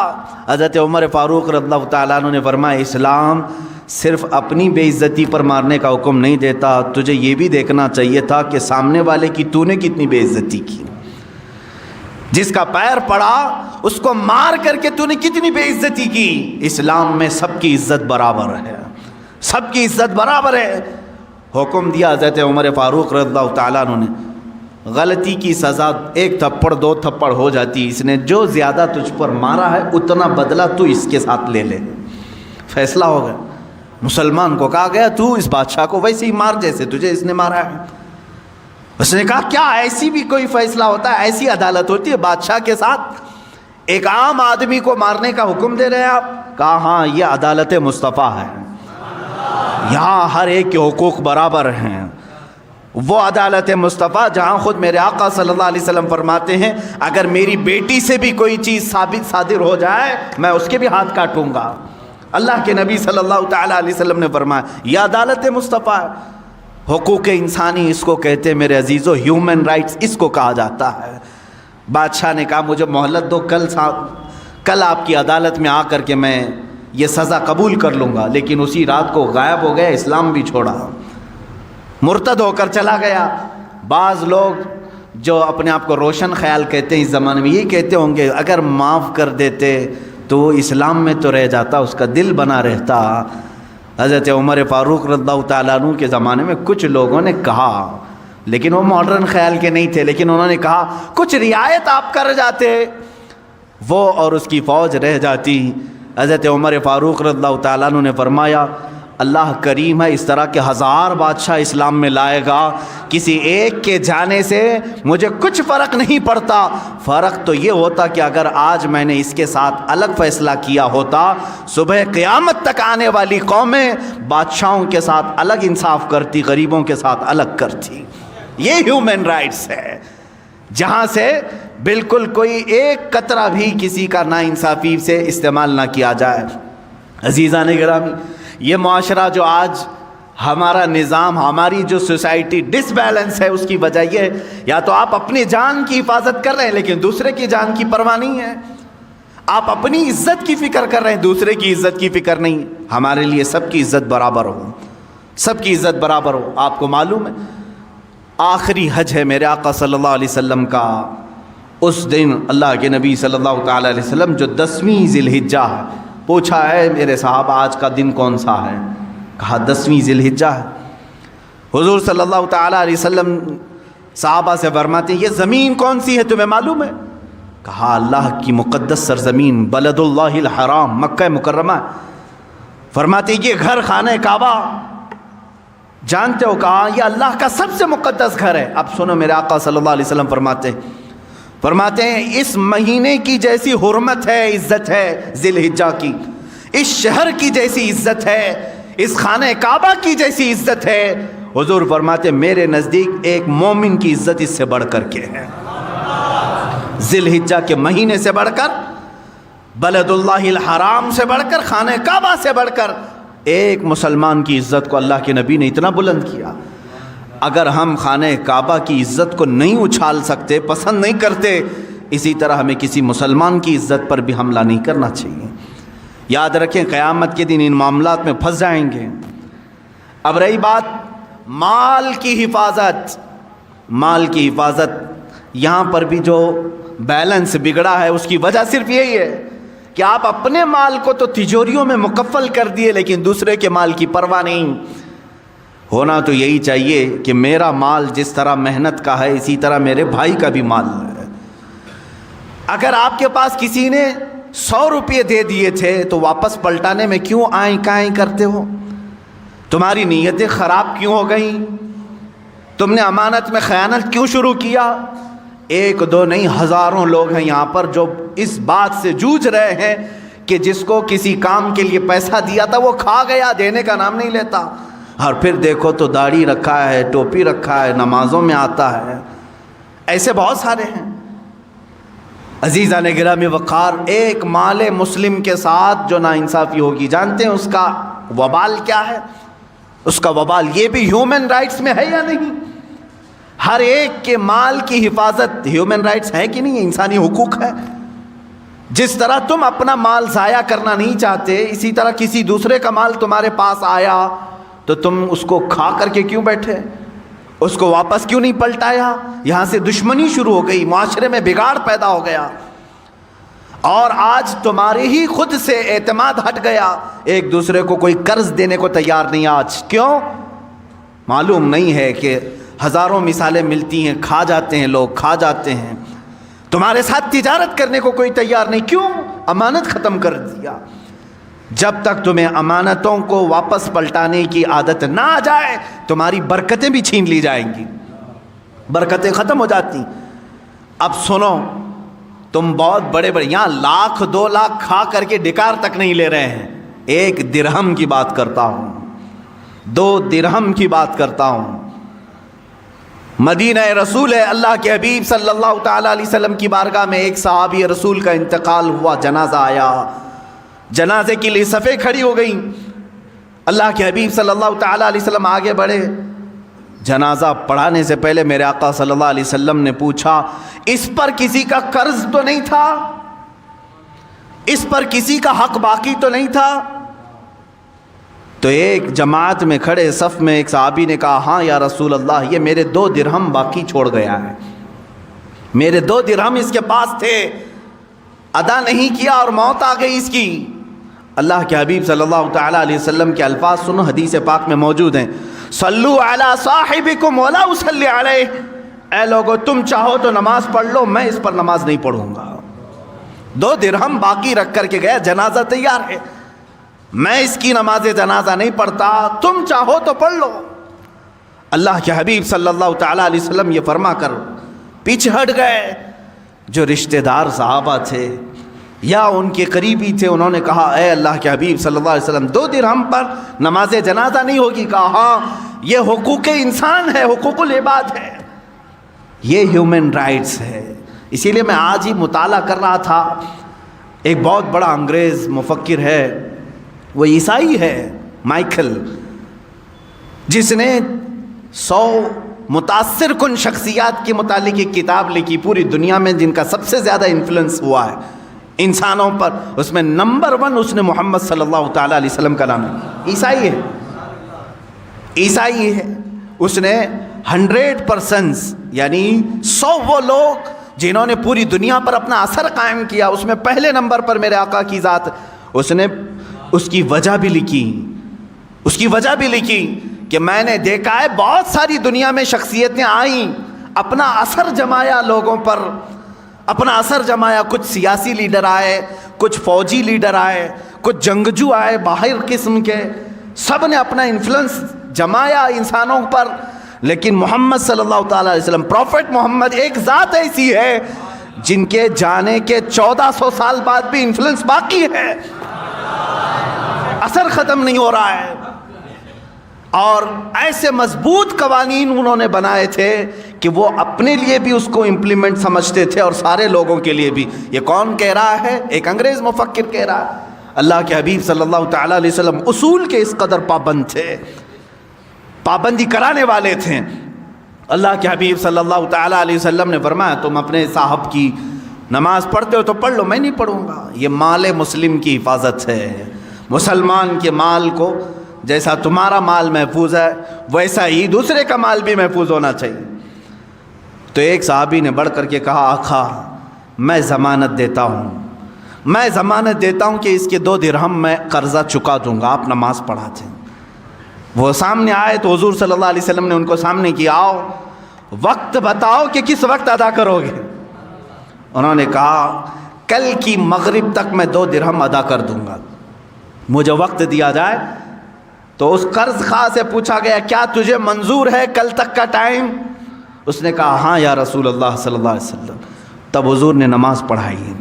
حضرت عمر فاروق رضی اللہ تعالیٰ عنہ نے فرمایا اسلام صرف اپنی بے عزتی پر مارنے کا حکم نہیں دیتا، تجھے یہ بھی دیکھنا چاہیے تھا کہ سامنے والے کی تو نے کتنی بے عزتی کی، جس کا پیر پڑا اس کو مار کر کے تو نے کتنی بے عزتی کی۔ اسلام میں سب کی عزت برابر ہے، سب کی عزت برابر ہے۔ حکم دیا حضرت عمر فاروق رضی اللہ تعالیٰ عنہ نے، غلطی کی سزا 1 تھپڑ 2 تھپڑ ہو جاتی، اس نے جو زیادہ تجھ پر مارا ہے اتنا بدلہ تو اس کے ساتھ لے لے۔ فیصلہ ہو گیا، مسلمان کو کہا گیا تو اس بادشاہ کو ویسے ہی مار جیسے تجھے اس نے مارا ہے۔ اس نے کہا کیا ایسی بھی کوئی فیصلہ ہوتا ہے، ایسی عدالت ہوتی ہے بادشاہ کے ساتھ ایک عام آدمی کو مارنے کا حکم دے رہے ہیں آپ؟ کہا ہاں یہ عدالت مصطفیٰ ہے، یہاں ہر ایک کے حقوق برابر ہیں۔ وہ عدالت مصطفیٰ جہاں خود میرے آقا صلی اللہ علیہ وسلم فرماتے ہیں اگر میری بیٹی سے بھی کوئی چیز ثابت صادر ہو جائے میں اس کے بھی ہاتھ کاٹوں گا۔ اللہ کے نبی صلی اللہ تعالیٰ علیہ وسلم نے فرمایا یہ عدالت مصطفیٰ ہے۔ حقوق انسانی اس کو کہتے ہیں میرے عزیزو، ہیومن رائٹس اس کو کہا جاتا ہے۔ بادشاہ نے کہا مجھے مہلت دو، کل آپ کی عدالت میں آ کر کے میں یہ سزا قبول کر لوں گا، لیکن اسی رات کو غائب ہو گیا، اسلام بھی چھوڑا، مرتد ہو کر چلا گیا۔ بعض لوگ جو اپنے آپ کو روشن خیال کہتے ہیں اس زمانے میں یہی کہتے ہوں گے اگر معاف کر دیتے تو وہ اسلام میں تو رہ جاتا، اس کا دل بنا رہتا۔ حضرت عمر فاروق رضی اللہ تعالیٰ عنہ کے زمانے میں کچھ لوگوں نے کہا، لیکن وہ ماڈرن خیال کے نہیں تھے، لیکن انہوں نے کہا کچھ رعایت آپ کر جاتے وہ اور اس کی فوج رہ جاتی۔ حضرت عمر فاروق رضی اللہ تعالیٰ عنہ نے فرمایا اللہ کریم ہے، اس طرح کے 1000 بادشاہ اسلام میں لائے گا، کسی ایک کے جانے سے مجھے کچھ فرق نہیں پڑتا۔ فرق تو یہ ہوتا کہ اگر آج میں نے اس کے ساتھ الگ فیصلہ کیا ہوتا، صبح قیامت تک آنے والی قومیں بادشاہوں کے ساتھ الگ انصاف کرتی، غریبوں کے ساتھ الگ کرتی۔ یہ ہیومن رائٹس ہے، جہاں سے بالکل کوئی ایک قطرہ بھی کسی کا ناانصافی سے استعمال نہ کیا جائے۔ عزیزان گرامی، یہ معاشرہ جو آج ہمارا نظام، ہماری جو سوسائٹی ڈس بیلنس ہے، اس کی وجہ یہ یا تو آپ اپنی جان کی حفاظت کر رہے ہیں لیکن دوسرے کی جان کی پرواہ نہیں ہے، آپ اپنی عزت کی فکر کر رہے ہیں، دوسرے کی عزت کی فکر نہیں۔ ہمارے لیے سب کی عزت برابر ہو، سب کی عزت برابر ہو۔ آپ کو معلوم ہے آخری حج ہے میرے آقا صلی اللہ علیہ وسلم کا، اس دن اللہ کے نبی صلی اللہ تعالیٰ علیہ وسلم جو 10ویں ذی الحجہ ہے، پوچھا ہے میرے صحابہ آج کا دن کون سا ہے؟ کہا 10ویں ذی الحجہ ہے۔ حضور صلی اللہ تعالیٰ علیہ وسلم صحابہ سے فرماتے ہیں یہ زمین کون سی ہے تمہیں معلوم ہے؟ کہا اللہ کی مقدس سرزمین بلد اللہ الحرام، مکہ مکرمہ۔ فرماتے ہیں یہ گھر خانہ کعبہ جانتے ہو؟ کہا یہ اللہ کا سب سے مقدس گھر ہے۔ اب سنو میرے آقا صلی اللہ علیہ وسلم فرماتے ہیں اس مہینے کی جیسی حرمت ہے، عزت ہے ذی الحجہ کی، اس شہر کی جیسی عزت ہے، اس خانہ کعبہ کی جیسی عزت ہے، حضور فرماتے ہیں میرے نزدیک ایک مومن کی عزت اس سے بڑھ کر کے ہے۔ ذی الحجہ کے مہینے سے بڑھ کر، بلد اللہ الحرام سے بڑھ کر، خانہ کعبہ سے بڑھ کر ایک مسلمان کی عزت کو اللہ کے نبی نے اتنا بلند کیا۔ اگر ہم خانہ کعبہ کی عزت کو نہیں اچھال سکتے، پسند نہیں کرتے، اسی طرح ہمیں کسی مسلمان کی عزت پر بھی حملہ نہیں کرنا چاہیے۔ یاد رکھیں قیامت کے دن ان معاملات میں پھنس جائیں گے۔ اب رہی بات مال کی حفاظت، مال کی حفاظت، یہاں پر بھی جو بیلنس بگڑا ہے اس کی وجہ صرف یہی ہے کہ آپ اپنے مال کو تو تجوریوں میں مکفل کر دیے لیکن دوسرے کے مال کی پرواہ نہیں۔ ہونا تو یہی چاہیے کہ میرا مال جس طرح محنت کا ہے اسی طرح میرے بھائی کا بھی مال ہے۔ اگر آپ کے پاس کسی نے 100 روپے دے دیے تھے تو واپس پلٹانے میں کیوں آئیں کائیں کرتے ہو؟ تمہاری نیتیں خراب کیوں ہو گئیں؟ تم نے امانت میں خیانت کیوں شروع کیا؟ ایک دو نہیں، ہزاروں لوگ ہیں یہاں پر جو اس بات سے جوجھ رہے ہیں کہ جس کو کسی کام کے لیے پیسہ دیا تھا وہ کھا گیا، دینے کا نام نہیں لیتا، اور پھر دیکھو تو داڑھی رکھا ہے، ٹوپی رکھا ہے، نمازوں میں آتا ہے۔ ایسے بہت سارے ہیں۔ عزیزان گرامی وقار، ایک مال مسلم کے ساتھ جو ناانصافی ہوگی، جانتے ہیں اس کا وبال کیا ہے؟ اس کا وبال یہ بھی ہیومن رائٹس میں ہے یا نہیں؟ ہر ایک کے مال کی حفاظت ہیومن رائٹس ہے کہ نہیں؟ انسانی حقوق ہے۔ جس طرح تم اپنا مال ضائع کرنا نہیں چاہتے، اسی طرح کسی دوسرے کا مال تمہارے پاس آیا تو تم اس کو کھا کر کے کیوں بیٹھے؟ اس کو واپس کیوں نہیں پلٹایا؟ یہاں سے دشمنی شروع ہو گئی، معاشرے میں بگاڑ پیدا ہو گیا، اور آج تمہارے ہی خود سے اعتماد ہٹ گیا، ایک دوسرے کو کوئی قرض دینے کو تیار نہیں آج۔ کیوں؟ معلوم نہیں ہے کہ ہزاروں مثالیں ملتی ہیں، کھا جاتے ہیں لوگ، کھا جاتے ہیں۔ تمہارے ساتھ تجارت کرنے کو کوئی تیار نہیں، کیوں؟ امانت ختم کر دیا۔ جب تک تمہیں امانتوں کو واپس پلٹانے کی عادت نہ آ جائے تمہاری برکتیں بھی چھین لی جائیں گی، برکتیں ختم ہو جاتی۔ اب سنو، تم بہت بڑے بڑے یہاں 1,00,000 2 لاکھ کھا کر کے ڈکار تک نہیں لے رہے ہیں، 1 درہم کی بات کرتا ہوں، 2 درہم کی بات کرتا ہوں۔ مدینہ رسول ہے، اللہ کے حبیب صلی اللہ تعالیٰ علیہ وسلم کی بارگاہ میں ایک صحابی رسول کا انتقال ہوا، جنازہ آیا، جنازے کے لیے صفیں کھڑی ہو گئیں۔ اللہ کے حبیب صلی اللہ تعالیٰ علیہ وسلم آگے بڑھے، جنازہ پڑھانے سے پہلے میرے آقا صلی اللہ علیہ وسلم نے پوچھا اس پر کسی کا قرض تو نہیں تھا، اس پر کسی کا حق باقی تو نہیں تھا؟ تو ایک جماعت میں کھڑے صف میں ایک صحابی نے کہا ہاں یا رسول اللہ، یہ میرے 2 درہم باقی چھوڑ گیا ہے، میرے 2 درہم اس کے پاس تھے، ادا نہیں کیا اور موت آ گئی اس کی۔ اللہ کے حبیب صلی اللہ تعالیٰ علیہ وسلم کے الفاظ سنو، حدیث پاک میں موجود ہیں، صلو علی صاحبکم ولا اصلی علیہ، اے لوگو تم چاہو تو نماز پڑھ لو، میں اس پر نماز نہیں پڑھوں گا۔ 2 درہم باقی رکھ کر کے گیا، جنازہ تیار ہے، میں اس کی نماز جنازہ نہیں پڑھتا، تم چاہو تو پڑھ لو۔ اللہ کے حبیب صلی اللہ تعالیٰ علیہ وسلم یہ فرما کر پیچھے ہٹ گئے۔ جو رشتہ دار صحابہ تھے یا ان کے قریبی تھے، انہوں نے کہا اے اللہ کے حبیب صلی اللہ علیہ وسلم 2 درہم پر نماز جنازہ نہیں ہوگی؟ کہا ہاں، یہ حقوق انسان ہے، حقوق العباد ہے، یہ ہیومن رائٹس ہے۔ اسی لیے میں آج ہی مطالعہ کر رہا تھا، ایک بہت بڑا انگریز مفکر ہے، وہ عیسائی ہے، مائیکل، جس نے 100 متاثر کن شخصیات کے متعلق ایک کتاب لکھی پوری دنیا میں جن کا سب سے زیادہ انفلوئنس ہوا ہے انسانوں پر، اس میں نمبر 1 اس نے محمد صلی اللہ تعالیٰ علیہ وسلم کا نام ہے۔ عیسائی ہے، اس نے 100% یعنی 100 وہ لوگ جنہوں نے پوری دنیا پر اپنا اثر قائم کیا، اس میں پہلے نمبر پر میرے آقا کی ذات، اس نے اس کی وجہ بھی لکھی کہ میں نے دیکھا ہے بہت ساری دنیا میں شخصیتیں آئیں، اپنا اثر جمایا لوگوں پر، اپنا اثر جمایا، کچھ سیاسی لیڈر آئے، کچھ فوجی لیڈر آئے، کچھ جنگجو آئے باہر قسم کے، سب نے اپنا انفلوئنس جمایا انسانوں پر، لیکن محمد صلی اللہ تعالیٰ علیہ وسلم، پروفٹ محمد ایک ذات ایسی ہے جن کے جانے کے 1400 سال بعد بھی انفلوئنس باقی ہے، اثر ختم نہیں ہو رہا ہے۔ اور ایسے مضبوط قوانین انہوں نے بنائے تھے کہ وہ اپنے لیے بھی اس کو امپلیمنٹ سمجھتے تھے اور سارے لوگوں کے لیے بھی۔ یہ کون کہہ رہا ہے؟ ایک انگریز مفکر کہہ رہا ہے۔ اللہ کے حبیب صلی اللہ تعالیٰ علیہ وسلم اصول کے اس قدر پابند تھے، پابندی کرانے والے تھے۔ اللہ کے حبیب صلی اللہ تعالیٰ علیہ وسلم نے فرمایا تم اپنے صاحب کی نماز پڑھتے ہو تو پڑھ لو، میں نہیں پڑھوں گا۔ یہ مال مسلم کی حفاظت ہے، مسلمان کے مال کو جیسا تمہارا مال محفوظ ہے ویسا ہی دوسرے کا مال بھی محفوظ ہونا چاہیے۔ تو ایک صحابی نے بڑھ کر کے کہا آقا میں ضمانت دیتا ہوں کہ اس کے 2 درہم میں قرضہ چکا دوں گا، آپ نماز پڑھاتے ہیں۔ وہ سامنے آئے تو حضور صلی اللہ علیہ وسلم نے ان کو سامنے کیا، آؤ وقت بتاؤ کہ کس وقت ادا کرو گے۔ انہوں نے کہا کل کی مغرب تک میں 2 درہم ادا کر دوں گا، مجھے وقت دیا جائے۔ تو اس قرض خواہ سے پوچھا گیا کیا تجھے منظور ہے کل تک کا ٹائم؟ اس نے کہا ہاں یا رسول اللہ صلی اللہ علیہ وسلم۔ تب حضور نے نماز پڑھائی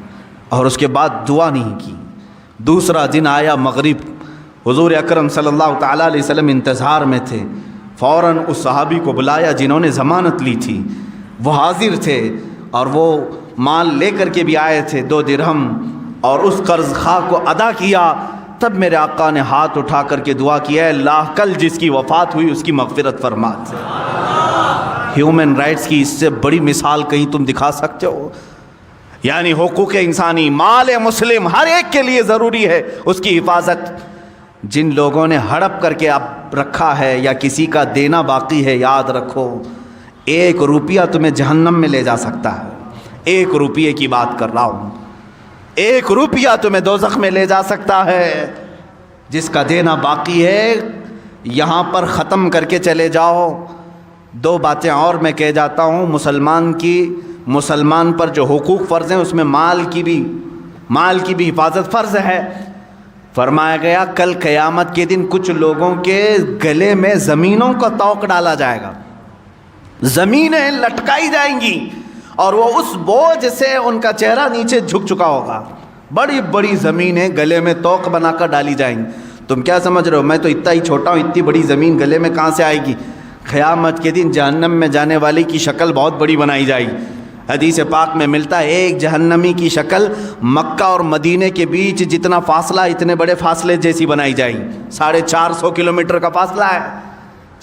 اور اس کے بعد دعا نہیں کی۔ دوسرا دن آیا مغرب، حضور اکرم صلی اللہ تعالیٰ علیہ وسلم انتظار میں تھے، فوراً اس صحابی کو بلایا جنہوں نے ضمانت لی تھی، وہ حاضر تھے اور وہ مال لے کر کے بھی آئے تھے 2 درہم، اور اس قرض خواہ کو ادا کیا۔ تب میرے آقا نے ہاتھ اٹھا کر کے دعا کی اے اللہ کل جس کی وفات ہوئی اس کی مغفرت فرما دے۔ ہیومن رائٹس کی اس سے بڑی مثال کہیں تم دکھا سکتے ہو؟ یعنی حقوق انسانی، مال مسلم ہر ایک کے لیے ضروری ہے اس کی حفاظت۔ جن لوگوں نے ہڑپ کر کے اب رکھا ہے یا کسی کا دینا باقی ہے، یاد رکھو 1 روپیہ تمہیں جہنم میں لے جا سکتا ہے۔ 1 روپیے کی بات کر رہا ہوں، 1 روپیہ تمہیں دوزخ میں لے جا سکتا ہے۔ جس کا دینا باقی ہے یہاں پر ختم کر کے چلے جاؤ۔ 2 باتیں اور میں کہہ جاتا ہوں، مسلمان پر جو حقوق فرض ہیں اس میں مال کی بھی حفاظت فرض ہے۔ فرمایا گیا کل قیامت کے دن کچھ لوگوں کے گلے میں زمینوں کا توق ڈالا جائے گا، زمینیں لٹکائی جائیں گی اور وہ اس بوجھ سے ان کا چہرہ نیچے جھک چکا ہوگا۔ بڑی بڑی زمینیں گلے میں توق بنا کر ڈالی جائیں گی۔ تم کیا سمجھ رہے ہو میں تو اتنا ہی چھوٹا ہوں، اتنی بڑی زمین گلے میں کہاں سے آئے گی؟ قیامت کے دن جہنم میں جانے والے کی شکل بہت بڑی بنائی جائے گی۔ حدیث پاک میں ملتا ہے ایک جہنمی کی شکل مکہ اور مدینے کے بیچ جتنا فاصلہ اتنے بڑے فاصلے جیسی بنائی جائے گی۔ 450 کلومیٹر کا فاصلہ ہے،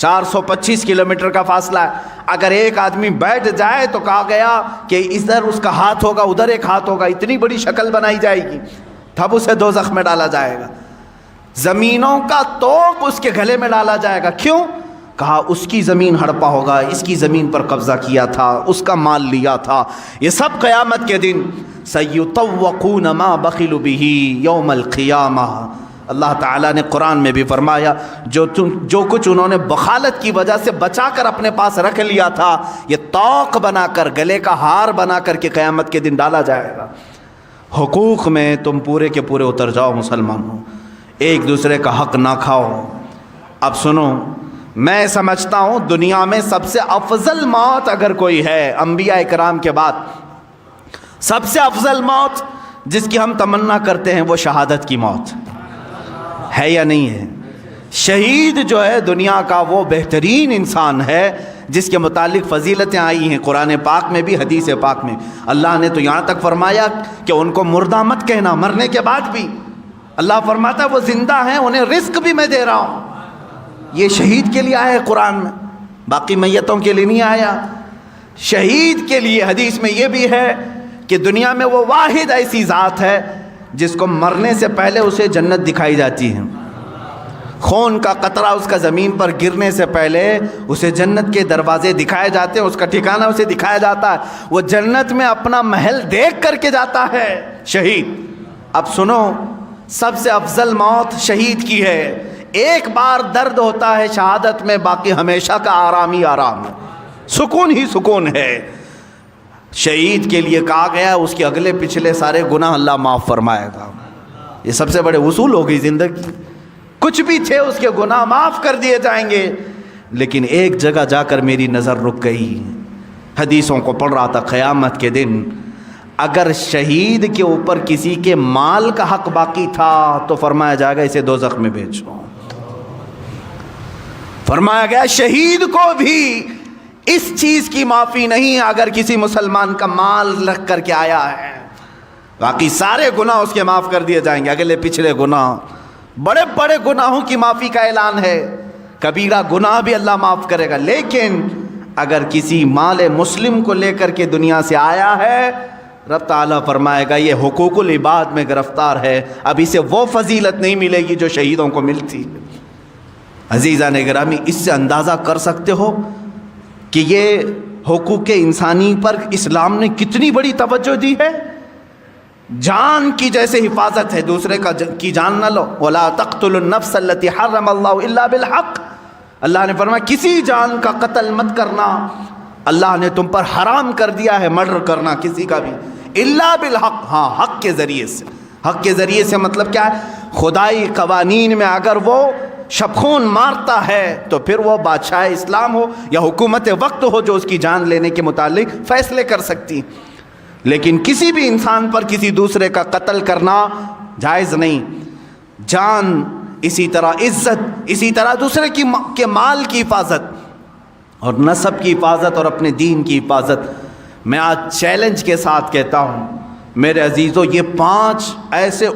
425 کلومیٹر کا فاصلہ ہے. اگر ایک آدمی بیٹھ جائے تو کہا گیا کہ ادھر اس کا ہاتھ ہوگا, ادھر ایک ہاتھ ہوگا, اتنی بڑی شکل بنائی جائے گی, تب اسے دوزخ میں ڈالا جائے گا. زمینوں کا توق اس کے گلے میں ڈالا جائے گا. کیوں؟ کہا اس کی زمین ہڑپا ہوگا, اس کی زمین پر قبضہ کیا تھا, اس کا مال لیا تھا. یہ سب قیامت کے دن سیطوقون ما بخلوا به یوم القیامہ. اللہ تعالیٰ نے قرآن میں بھی فرمایا جو کچھ انہوں نے بخالت کی وجہ سے بچا کر اپنے پاس رکھ لیا تھا, یہ توق بنا کر, گلے کا ہار بنا کر کے قیامت کے دن ڈالا جائے گا. حقوق میں تم پورے کے پورے اتر جاؤ مسلمانوں, ایک دوسرے کا حق نہ کھاؤ. اب سنو, میں سمجھتا ہوں دنیا میں سب سے افضل موت اگر کوئی ہے انبیاء کرام کے بعد, سب سے افضل موت جس کی ہم تمنا کرتے ہیں وہ شہادت کی موت ہے یا نہیں ہے؟ شہید جو ہے دنیا کا وہ بہترین انسان ہے جس کے متعلق فضیلتیں آئی ہیں قرآن پاک میں بھی, حدیث پاک میں. اللہ نے تو یہاں تک فرمایا کہ ان کو مردہ مت کہنا, مرنے کے بعد بھی. اللہ فرماتا ہے وہ زندہ ہیں, انہیں رزق بھی میں دے رہا ہوں. یہ شہید کے لیے آیا ہے قرآن میں, باقی میتوں کے لیے نہیں آیا. شہید کے لیے حدیث میں یہ بھی ہے کہ دنیا میں وہ واحد ایسی ذات ہے جس کو مرنے سے پہلے اسے جنت دکھائی جاتی ہے. خون کا قطرہ اس کا زمین پر گرنے سے پہلے اسے جنت کے دروازے دکھائے جاتے ہیں, اس کا ٹھکانہ اسے دکھایا جاتا ہے, وہ جنت میں اپنا محل دیکھ کر کے جاتا ہے شہید. اب سنو, سب سے افضل موت شہید کی ہے. ایک بار درد ہوتا ہے شہادت میں, باقی ہمیشہ کا آرام ہی آرام ہے, سکون ہی سکون ہے. شہید کے لیے کہا گیا اس کے اگلے پچھلے سارے گناہ اللہ معاف فرمائے گا. یہ سب سے بڑے اصول ہو گئی زندگی. کچھ بھی تھے اس کے گناہ معاف کر دیے جائیں گے. لیکن ایک جگہ جا کر میری نظر رک گئی, حدیثوں کو پڑھ رہا تھا. قیامت کے دن اگر شہید کے اوپر کسی کے مال کا حق باقی تھا تو فرمایا جائے گا اسے دوزخ میں بھیجو. فرمایا گیا شہید کو بھی اس چیز کی معافی نہیں اگر کسی مسلمان کا مال رکھ کر کے آیا ہے, باقی سارے گناہ اس کے معاف کر دیے جائیں گے. اگلے پچھلے گناہ, بڑے بڑے گناہوں کی معافی کا اعلان ہے, کبیرہ گناہ بھی اللہ معاف کرے گا. لیکن اگر کسی مال مسلم کو لے کر کے دنیا سے آیا ہے, رب تعالیٰ فرمائے گا یہ حقوق العباد میں گرفتار ہے, اب اسے وہ فضیلت نہیں ملے گی جو شہیدوں کو ملتی. عزیزان گرامی, اس سے اندازہ کر سکتے ہو کہ یہ حقوق انسانی پر اسلام نے کتنی بڑی توجہ دی ہے. جان کی جیسے حفاظت ہے, دوسرے کی جان نہ لو. وَلَا تَقْتُلُوا النَّفْسَ الَّتِي حَرَّمَ اللَّهُ إِلَّا بِالْحَقِّ. اللہ نے فرمایا کسی جان کا قتل مت کرنا, اللہ نے تم پر حرام کر دیا ہے مرڈر کرنا کسی کا بھی, الا بالحق. ہاں, حق کے ذریعے سے. حق کے ذریعے سے مطلب کیا ہے؟ خدائی قوانین میں اگر وہ شبخون مارتا ہے تو پھر وہ بادشاہ اسلام ہو یا حکومت وقت ہو جو اس کی جان لینے کے متعلق فیصلے کر سکتی. لیکن کسی بھی انسان پر کسی دوسرے کا قتل کرنا جائز نہیں. جان, اسی طرح عزت, اسی طرح دوسرے کے مال کی حفاظت اور نسب کی حفاظت اور اپنے دین کی حفاظت. میں آج چیلنج کے ساتھ کہتا ہوں میرے عزیزو, یہ 5 ایسے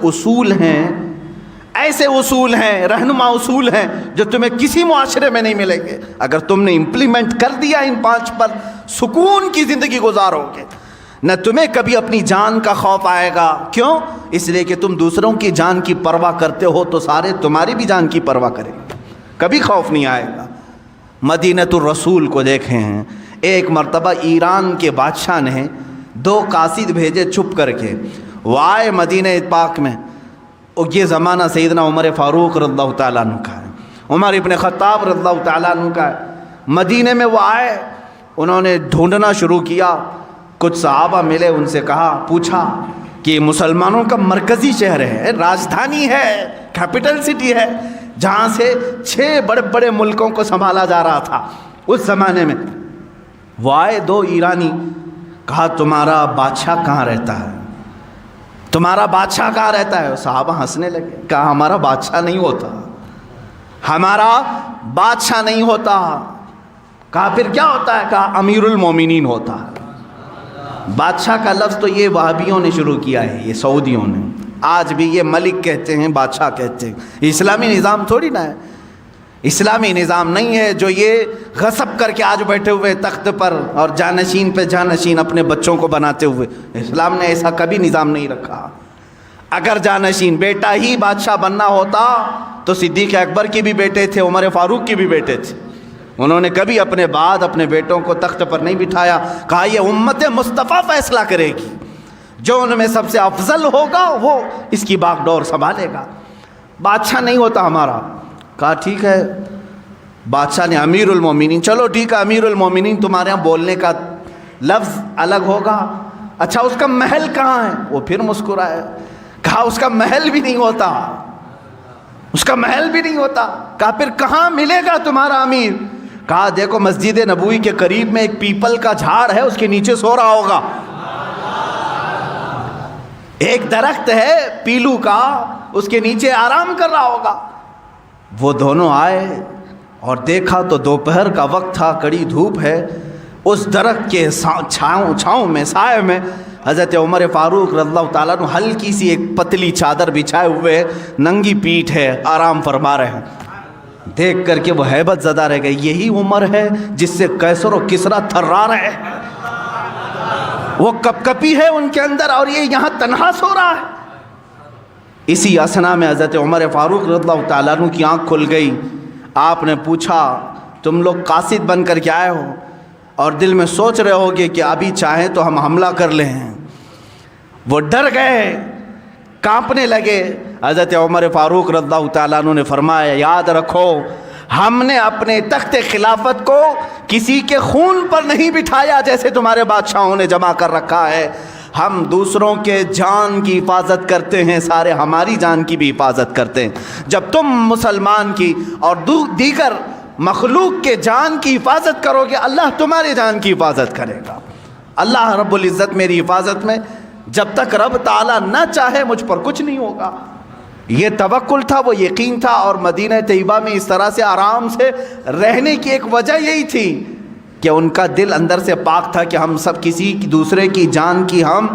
اصول ہیں, رہنما اصول ہیں جو تمہیں کسی معاشرے میں نہیں ملیں گے. اگر تم نے امپلیمنٹ کر دیا ان 5 پر, سکون کی زندگی گزارو گے. نہ تمہیں کبھی اپنی جان کا خوف آئے گا. کیوں؟ اس لیے کہ تم دوسروں کی جان کی پرواہ کرتے ہو تو سارے تمہاری بھی جان کی پرواہ کریں گے, کبھی خوف نہیں آئے گا. مدینۃ الرسول کو دیکھیں ہیں, ایک مرتبہ ایران کے بادشاہ نے 2 قاصد بھیجے چھپ کر کے, وہ آئے مدینہ پاک میں. یہ زمانہ سیدنا عمر فاروق رضی اللہ تعالیٰ عنہ کا ہے, عمر ابن خطاب رضی اللہ تعالیٰ عنہ کا ہے. مدینہ میں وہ آئے, انہوں نے ڈھونڈنا شروع کیا. کچھ صحابہ ملے, ان سے پوچھا کہ مسلمانوں کا مرکزی شہر ہے, راجدھانی ہے, کیپٹل سٹی ہے, جہاں سے 6 بڑے بڑے ملکوں کو سنبھالا جا رہا تھا اس زمانے میں. وہ آئے 2 ایرانی, کہا تمہارا بادشاہ کہاں رہتا ہے؟ تمہارا بادشاہ کہاں رہتا ہے؟ صحابہ ہنسنے لگے, کہا ہمارا بادشاہ نہیں ہوتا, ہمارا بادشاہ نہیں ہوتا. کہا پھر کیا ہوتا ہے؟ کہا امیر المومنین ہوتا ہے. بادشاہ کا لفظ تو یہ وہابیوں نے شروع کیا ہے, یہ سعودیوں نے. آج بھی یہ ملک کہتے ہیں, بادشاہ کہتے ہیں, اسلامی نظام تھوڑی نہ ہے. اسلامی نظام نہیں ہے جو یہ غصب کر کے آج بیٹھے ہوئے تخت پر اور جانشین پہ جانشین اپنے بچوں کو بناتے ہوئے. اسلام نے ایسا کبھی نظام نہیں رکھا. اگر جانشین بیٹا ہی بادشاہ بننا ہوتا تو صدیق اکبر کے بھی بیٹے تھے, عمر فاروق کے بھی بیٹے تھے. انہوں نے کبھی اپنے بعد اپنے بیٹوں کو تخت پر نہیں بٹھایا. کہا یہ امت مصطفیٰ فیصلہ کرے گی, جو ان میں سب سے افضل ہوگا وہ اس کی باغ ڈور سنبھالے گا. بادشاہ نہیں ہوتا ہمارا. کہا ٹھیک ہے. بادشاہ نے امیر المومنین, چلو ٹھیک ہے امیر المومنین, تمہارے یہاں بولنے کا لفظ الگ ہوگا. اچھا اس کا محل کہاں ہے؟ وہ پھر مسکرائے. کہا اس کا محل بھی نہیں ہوتا, اس کا محل بھی نہیں ہوتا. کہا پھر کہاں ملے گا تمہارا امیر؟ کہا دیکھو مسجد نبوی کے قریب میں ایک پیپل کا جھاڑ ہے, اس کے نیچے سو رہا ہوگا. ایک درخت ہے پیلو کا, اس کے نیچے آرام کر رہا ہوگا. وہ دونوں آئے اور دیکھا تو دوپہر کا وقت تھا, کڑی دھوپ ہے. اس درخت کے چھاؤں میں, سائے میں حضرت عمر فاروق رضی اللہ تعالیٰ عنہ ہلکی سی ایک پتلی چادر بچھائے ہوئے, ننگی پیٹھ ہے, آرام فرما رہے ہیں. دیکھ کر کے وہ ہیبت زدہ رہ گئے. یہی عمر ہے جس سے قیصر و کسریٰ تھرا رہے ہیں, وہ کپ کپی ہے ان کے اندر, اور یہ یہاں تنہا سو رہا ہے. اسی اسنا میں حضرت عمر فاروق رضی اللہ تعالیٰ عنہ کی آنکھ کھل گئی. آپ نے پوچھا تم لوگ قاصد بن کر کے آئے ہو اور دل میں سوچ رہے ہوگے کہ ابھی چاہیں تو ہم حملہ کر لیں. وہ ڈر گئے, کانپنے لگے. حضرت عمر فاروق رضی اللہ تعالیٰ عنہ نے فرمایا یاد رکھو ہم نے اپنے تخت خلافت کو کسی کے خون پر نہیں بٹھایا جیسے تمہارے بادشاہوں نے جمع کر رکھا ہے. ہم دوسروں کے جان کی حفاظت کرتے ہیں, سارے ہماری جان کی بھی حفاظت کرتے ہیں. جب تم مسلمان کی اور دیگر مخلوق کے جان کی حفاظت کرو گے, اللہ تمہارے جان کی حفاظت کرے گا. اللہ رب العزت میری حفاظت میں, جب تک رب تعالیٰ نہ چاہے مجھ پر کچھ نہیں ہوگا. یہ توکل تھا, وہ یقین تھا. اور مدینہ طیبہ میں اس طرح سے آرام سے رہنے کی ایک وجہ یہی تھی کہ ان کا دل اندر سے پاک تھا کہ ہم سب کسی دوسرے کی جان کی ہم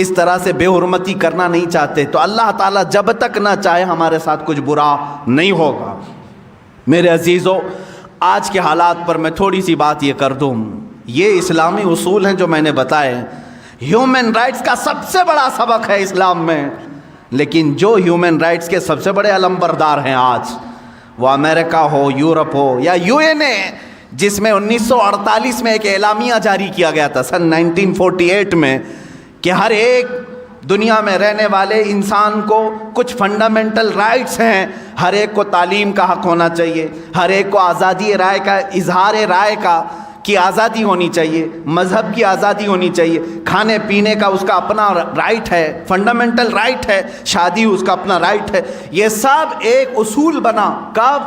اس طرح سے بے حرمتی کرنا نہیں چاہتے. تو اللہ تعالیٰ جب تک نہ چاہے ہمارے ساتھ کچھ برا نہیں ہوگا. میرے عزیزو, آج کے حالات پر میں تھوڑی سی بات یہ کر دوں. یہ اسلامی اصول ہیں جو میں نے بتائے, ہیومن رائٹس کا سب سے بڑا سبق ہے اسلام میں. لیکن جو ہیومن رائٹس کے سب سے بڑے علمبردار ہیں آج, وہ امریکہ ہو, یورپ ہو یا UN, جس میں 1948 میں ایک اعلامیہ جاری کیا گیا تھا سن 1948 میں, کہ ہر ایک دنیا میں رہنے والے انسان کو کچھ فنڈامنٹل رائٹس ہیں. ہر ایک کو تعلیم کا حق ہونا چاہیے, ہر ایک کو آزادی رائے کا, اظہار رائے کی آزادی ہونی چاہیے, مذہب کی آزادی ہونی چاہیے, کھانے پینے کا اس کا اپنا رائٹ ہے, فنڈامنٹل رائٹ ہے, شادی اس کا اپنا رائٹ ہے. یہ سب ایک اصول بنا کب؟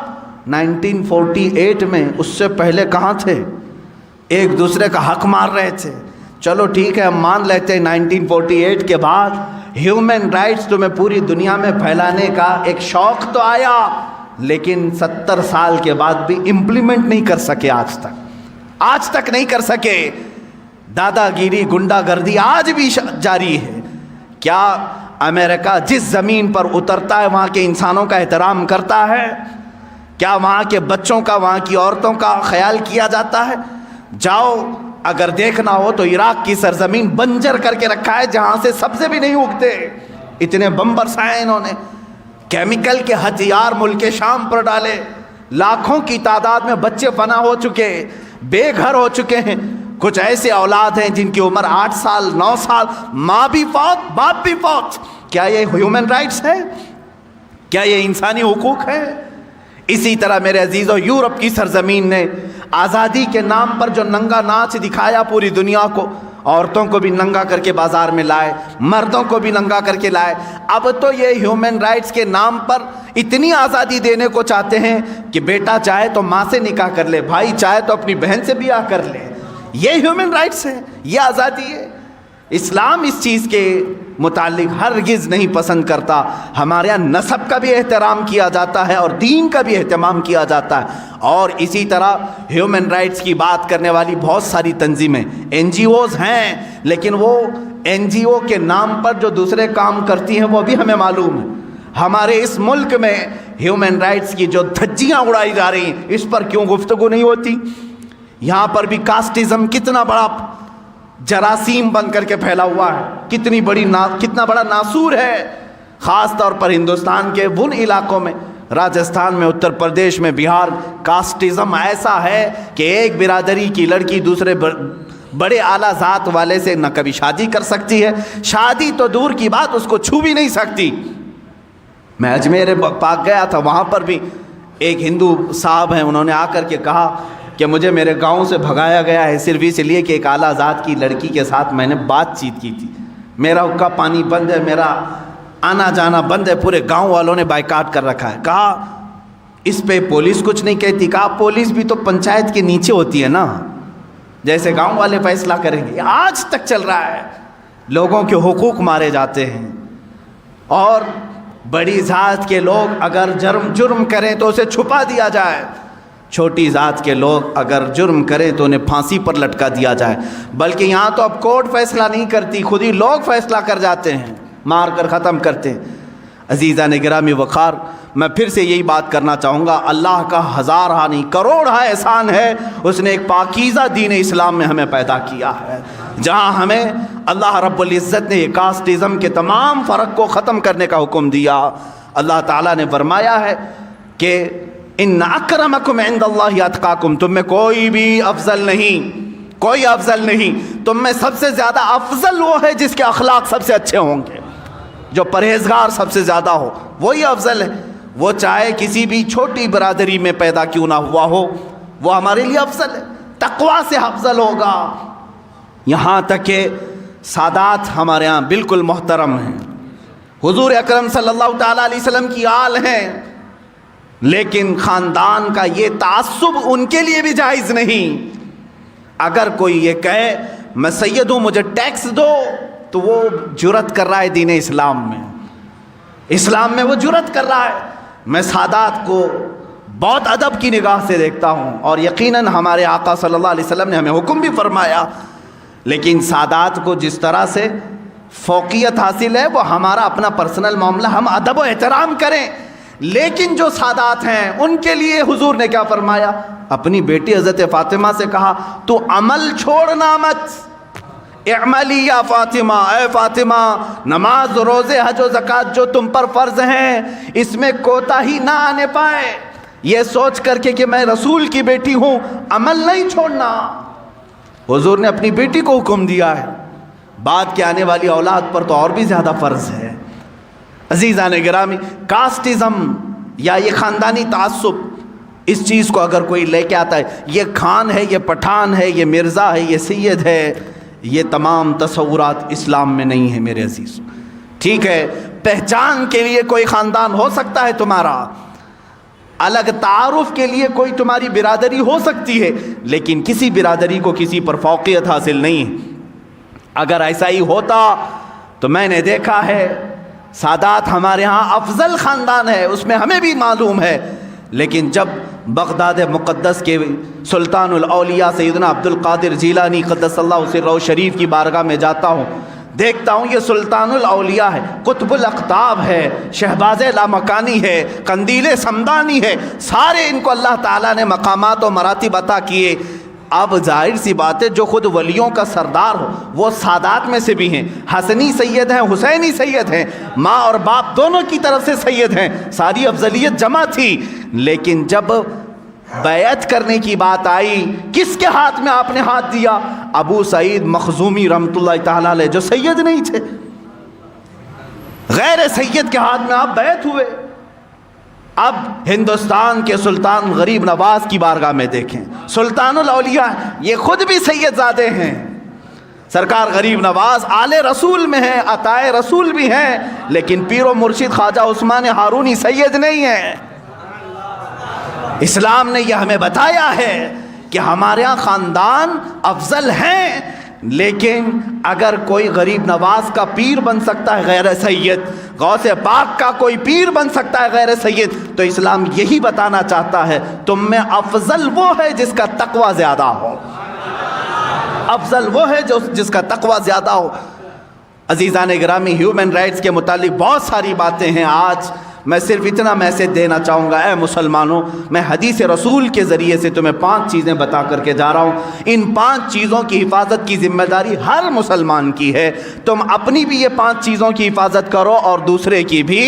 1948 میں. اس سے پہلے کہاں تھے؟ ایک دوسرے کا حق مار رہے تھے. چلو ٹھیک ہے ہم مان لیتے ہیں 1948 کے بعد ہیومن رائٹس تمہیں پوری دنیا میں پھیلانے کا ایک شوق تو آیا, لیکن 70 سال کے بعد بھی امپلیمنٹ نہیں کر سکے. آج تک نہیں کر سکے. دادا گیری, گنڈا گردی آج بھی جاری ہے. کیا امریکہ جس زمین پر اترتا ہے وہاں کے انسانوں کا احترام کرتا ہے؟ کیا وہاں کے بچوں کا, وہاں کی عورتوں کا خیال کیا جاتا ہے؟ جاؤ اگر دیکھنا ہو تو عراق کی سرزمین بنجر کر کے رکھا ہے, جہاں سے سبزے بھی نہیں اگتے. اتنے بم برسائے انہوں نے, کیمیکل کے ہتھیار ملک شام پر ڈالے. لاکھوں کی تعداد میں بچے فنا ہو چکے, بے گھر ہو چکے ہیں. کچھ ایسے اولاد ہیں جن کی عمر 8 سال 9 سال, ماں بھی فوت باپ بھی فوت. کیا یہ ہیومن رائٹس ہے؟ کیا یہ انسانی حقوق ہے؟ اسی طرح میرے عزیزو, یورپ کی سرزمین نے آزادی کے نام پر جو ننگا ناچ دکھایا پوری دنیا کو, عورتوں کو بھی ننگا کر کے بازار میں لائے, مردوں کو بھی ننگا کر کے لائے. اب تو یہ ہیومن رائٹس کے نام پر اتنی آزادی دینے کو چاہتے ہیں کہ بیٹا چاہے تو ماں سے نکاح کر لے, بھائی چاہے تو اپنی بہن سے بیاہ کر لے. یہ ہیومن رائٹس ہے, یہ آزادی ہے. اسلام اس چیز کے متعلق ہرگز نہیں پسند کرتا. ہمارے یہاں نسب کا بھی احترام کیا جاتا ہے اور دین کا بھی اہتمام کیا جاتا ہے. اور اسی طرح ہیومن رائٹس کی بات کرنے والی بہت ساری تنظیمیں, NGOs ہیں, لیکن وہ NGO کے نام پر جو دوسرے کام کرتی ہیں وہ بھی ہمیں معلوم ہے. ہمارے اس ملک میں ہیومن رائٹس کی جو دھجیاں اڑائی جا رہی ہیں اس پر کیوں گفتگو نہیں ہوتی؟ یہاں پر بھی کاسٹزم کتنا بڑا جراثیم بن کر کے پھیلا ہوا ہے، کتنا بڑا ناسور ہے، خاص طور پر ہندوستان کے ان علاقوں میں، راجستھان میں، اتر پردیش میں، بہار، کاسٹزم ایسا ہے کہ ایک برادری کی لڑکی دوسرے بڑے اعلیٰ ذات والے سے نہ کبھی شادی کر سکتی ہے، شادی تو دور کی بات اس کو چھو بھی نہیں سکتی۔ میں اجمیر پاک گیا تھا، وہاں پر بھی ایک ہندو صاحب ہیں، انہوں نے آ کر کے کہا کہ مجھے میرے گاؤں سے بھگایا گیا ہے صرف اس لیے کہ ایک اعلیٰ ذات کی لڑکی کے ساتھ میں نے بات چیت کی تھی، میرا حقہ پانی بند ہے، میرا آنا جانا بند ہے، پورے گاؤں والوں نے بائیکاٹ کر رکھا ہے۔ کہا اس پہ پولیس کچھ نہیں کہتی؟ کہا پولیس بھی تو پنچایت کے نیچے ہوتی ہے نا، جیسے گاؤں والے فیصلہ کریں گے۔ آج تک چل رہا ہے، لوگوں کے حقوق مارے جاتے ہیں، اور بڑی ذات کے لوگ اگر جرم کریں تو اسے چھپا دیا جائے، چھوٹی ذات کے لوگ اگر جرم کریں تو انہیں پھانسی پر لٹکا دیا جائے، بلکہ یہاں تو اب کورٹ فیصلہ نہیں کرتی، خود ہی لوگ فیصلہ کر جاتے ہیں، مار کر ختم کرتے ہیں۔ عزیزان گرامی وقار، میں پھر سے یہی بات کرنا چاہوں گا، اللہ کا ہزارہ نہیں کروڑہ احسان ہے، اس نے ایک پاکیزہ دین اسلام میں ہمیں پیدا کیا ہے، جہاں ہمیں اللہ رب العزت نے کاسٹزم کے تمام فرق کو ختم کرنے کا حکم دیا۔ اللہ تعالیٰ نے فرمایا ہے کہ ان اکرمکم عند اللہ اتقاکم، تم میں کوئی بھی افضل نہیں، کوئی افضل نہیں، تم میں سب سے زیادہ افضل وہ ہے جس کے اخلاق سب سے اچھے ہوں گے، جو پرہیزگار سب سے زیادہ ہو، وہی افضل ہے، وہ چاہے کسی بھی چھوٹی برادری میں پیدا کیوں نہ ہوا ہو، وہ ہمارے لیے افضل ہے، تقویٰ سے افضل ہوگا۔ یہاں تک کہ سادات ہمارے ہاں بالکل محترم ہیں، حضور اکرم صلی اللہ تعالیٰ علیہ وسلم کی آل ہیں، لیکن خاندان کا یہ تعصب ان کے لیے بھی جائز نہیں۔ اگر کوئی یہ کہے میں سید ہوں مجھے ٹیکس دو، تو وہ جرت کر رہا ہے دین اسلام میں، اسلام میں وہ جرت کر رہا ہے۔ میں سادات کو بہت ادب کی نگاہ سے دیکھتا ہوں، اور یقیناً ہمارے آقا صلی اللہ علیہ وسلم نے ہمیں حکم بھی فرمایا، لیکن سادات کو جس طرح سے فوقیت حاصل ہے وہ ہمارا اپنا پرسنل معاملہ، ہم ادب و احترام کریں، لیکن جو سادات ہیں ان کے لیے حضور نے کیا فرمایا؟ اپنی بیٹی حضرت فاطمہ سے کہا تو عمل چھوڑنا مت، اعملی یا فاطمہ، اے فاطمہ نماز روزے حج و زکوٰۃ جو تم پر فرض ہیں اس میں کوتاہی نہ آنے پائے، یہ سوچ کر کے کہ میں رسول کی بیٹی ہوں عمل نہیں چھوڑنا۔ حضور نے اپنی بیٹی کو حکم دیا ہے، بعد کے آنے والی اولاد پر تو اور بھی زیادہ فرض ہے۔ عزیزان گرامی، کاسٹزم یا یہ خاندانی تعصب، اس چیز کو اگر کوئی لے کے آتا ہے، یہ خان ہے، یہ پٹھان ہے، یہ مرزا ہے، یہ سید ہے، یہ تمام تصورات اسلام میں نہیں ہیں میرے عزیز۔ ٹھیک ہے، پہچان کے لیے کوئی خاندان ہو سکتا ہے تمہارا، الگ تعارف کے لیے کوئی تمہاری برادری ہو سکتی ہے، لیکن کسی برادری کو کسی پر فوقیت حاصل نہیں ہے۔ اگر ایسا ہی ہوتا تو میں نے دیکھا ہے سادات ہمارے ہاں افضل خاندان ہے، اس میں ہمیں بھی معلوم ہے، لیکن جب بغداد مقدس کے سلطان الاولیاء سیدنا عبد القادر جیلانی قدس اللہ سرہ شریف کی بارگاہ میں جاتا ہوں، دیکھتا ہوں یہ سلطان الاولیاء ہے، قطب الاقطاب ہے، شہباز لامکانی ہے، قندیل سمدانی ہے، سارے ان کو اللہ تعالیٰ نے مقامات و مراتب عطا کیے۔ اب ظاہر سی بات ہے جو خود ولیوں کا سردار ہو وہ سادات میں سے بھی ہیں، حسنی سید ہیں، حسینی سید ہیں، ماں اور باپ دونوں کی طرف سے سید ہیں، ساری افضلیت جمع تھی، لیکن جب بیعت کرنے کی بات آئی کس کے ہاتھ میں آپ نے ہاتھ دیا؟ ابو سعید مخزومی رحمۃ اللہ تعالیٰ علیہ، جو سید نہیں تھے، غیر سید کے ہاتھ میں آپ بیعت ہوئے۔ اب ہندوستان کے سلطان غریب نواز کی بارگاہ میں دیکھیں، سلطان الاولیاء یہ خود بھی سید زادے ہیں، سرکار غریب نواز آل رسول میں ہیں، عطائے رسول بھی ہیں، لیکن پیر و مرشد خواجہ عثمان ہارونی سید نہیں ہیں۔ اسلام نے یہ ہمیں بتایا ہے کہ ہمارے یہاں خاندان افضل ہیں، لیکن اگر کوئی غریب نواز کا پیر بن سکتا ہے غیر سید، غوث پاک کا کوئی پیر بن سکتا ہے غیر سید، تو اسلام یہی بتانا چاہتا ہے تم میں افضل وہ ہے جس کا تقوی زیادہ ہو، افضل وہ ہے جس کا تقوی زیادہ ہو۔ عزیزان گرامی، ہیومن رائٹس کے متعلق بہت ساری باتیں ہیں. آج میں صرف اتنا میسج دینا چاہوں گا، اے مسلمانوں، میں حدیث رسول کے ذریعے سے تمہیں 5 چیزیں بتا کر کے جا رہا ہوں. ان 5 چیزوں کی حفاظت کی ذمہ داری ہر مسلمان کی ہے. تم اپنی بھی یہ 5 چیزوں کی حفاظت کرو اور دوسرے کی بھی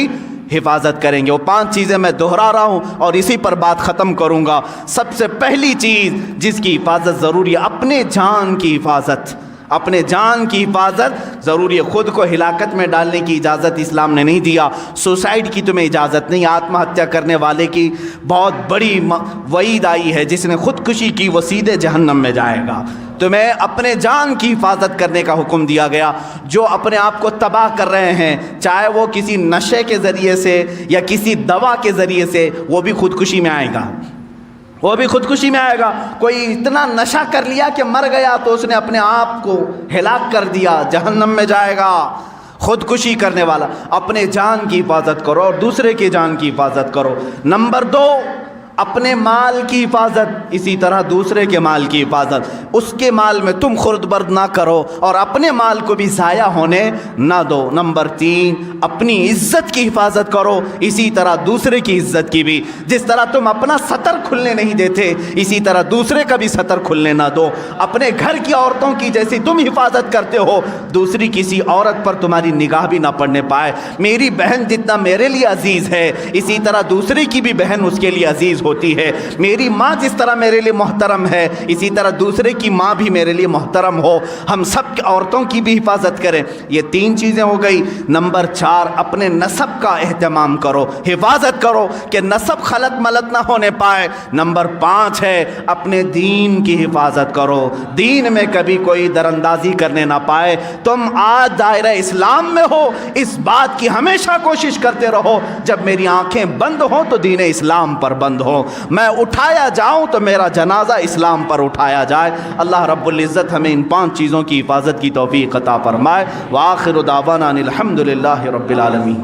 حفاظت کریں گے. وہ 5 چیزیں میں دہرا رہا ہوں اور اسی پر بات ختم کروں گا. سب سے پہلی چیز جس کی حفاظت ضروری ہے، اپنے جان کی حفاظت. اپنے جان کی حفاظت ضروری ہے. خود کو ہلاکت میں ڈالنے کی اجازت اسلام نے نہیں دیا. سوسائڈ کی تمہیں اجازت نہیں. آتم ہتیا کرنے والے کی بہت بڑی وعید آئی ہے. جس نے خودکشی کی وہ سیدھے جہنم میں جائے گا. تمہیں اپنے جان کی حفاظت کرنے کا حکم دیا گیا. جو اپنے آپ کو تباہ کر رہے ہیں، چاہے وہ کسی نشے کے ذریعے سے یا کسی دوا کے ذریعے سے، وہ بھی خودکشی میں آئے گا. وہ بھی خودکشی میں آئے گا. کوئی اتنا نشہ کر لیا کہ مر گیا تو اس نے اپنے آپ کو ہلاک کر دیا، جہنم میں جائے گا. خودکشی کرنے والا. اپنے جان کی حفاظت کرو اور دوسرے کی جان کی حفاظت کرو. نمبر 2، اپنے مال کی حفاظت، اسی طرح دوسرے کے مال کی حفاظت. اس کے مال میں تم خورد برد نہ کرو اور اپنے مال کو بھی ضائع ہونے نہ دو. نمبر 3، اپنی عزت کی حفاظت کرو، اسی طرح دوسرے کی عزت کی بھی. جس طرح تم اپنا سطر کھلنے نہیں دیتے، اسی طرح دوسرے کا بھی سطر کھلنے نہ دو. اپنے گھر کی عورتوں کی جیسی تم حفاظت کرتے ہو، دوسری کسی عورت پر تمہاری نگاہ بھی نہ پڑنے پائے. میری بہن جتنا میرے لیے عزیز ہے، اسی طرح دوسرے کی بھی بہن اس کے لیے عزیز ہوتی ہے. میری ماں جس طرح میرے لیے محترم ہے، اسی طرح دوسرے کی ماں بھی میرے لیے محترم ہو. ہم سب عورتوں کی بھی حفاظت کریں. یہ 3 چیزیں ہو گئی. نمبر 4، اپنے نسب کا اہتمام کرو، حفاظت کرو کہ نسب خلط ملط نہ ہونے پائے. نمبر 5 ہے اپنے دین کی حفاظت کرو، دین میں کبھی کوئی دراندازی کرنے نہ پائے. تم آج دائرہ اسلام میں ہو، اس بات کی ہمیشہ کوشش کرتے رہو جب میری آنکھیں بند ہوں تو دین اسلام پر بند ہو. میں اٹھایا جاؤں تو میرا جنازہ اسلام پر اٹھایا جائے. اللہ رب العزت ہمیں ان 5 چیزوں کی حفاظت کی توفیق عطا فرمائے. وآخر دعوانا ان الحمد للہ رب العالمین.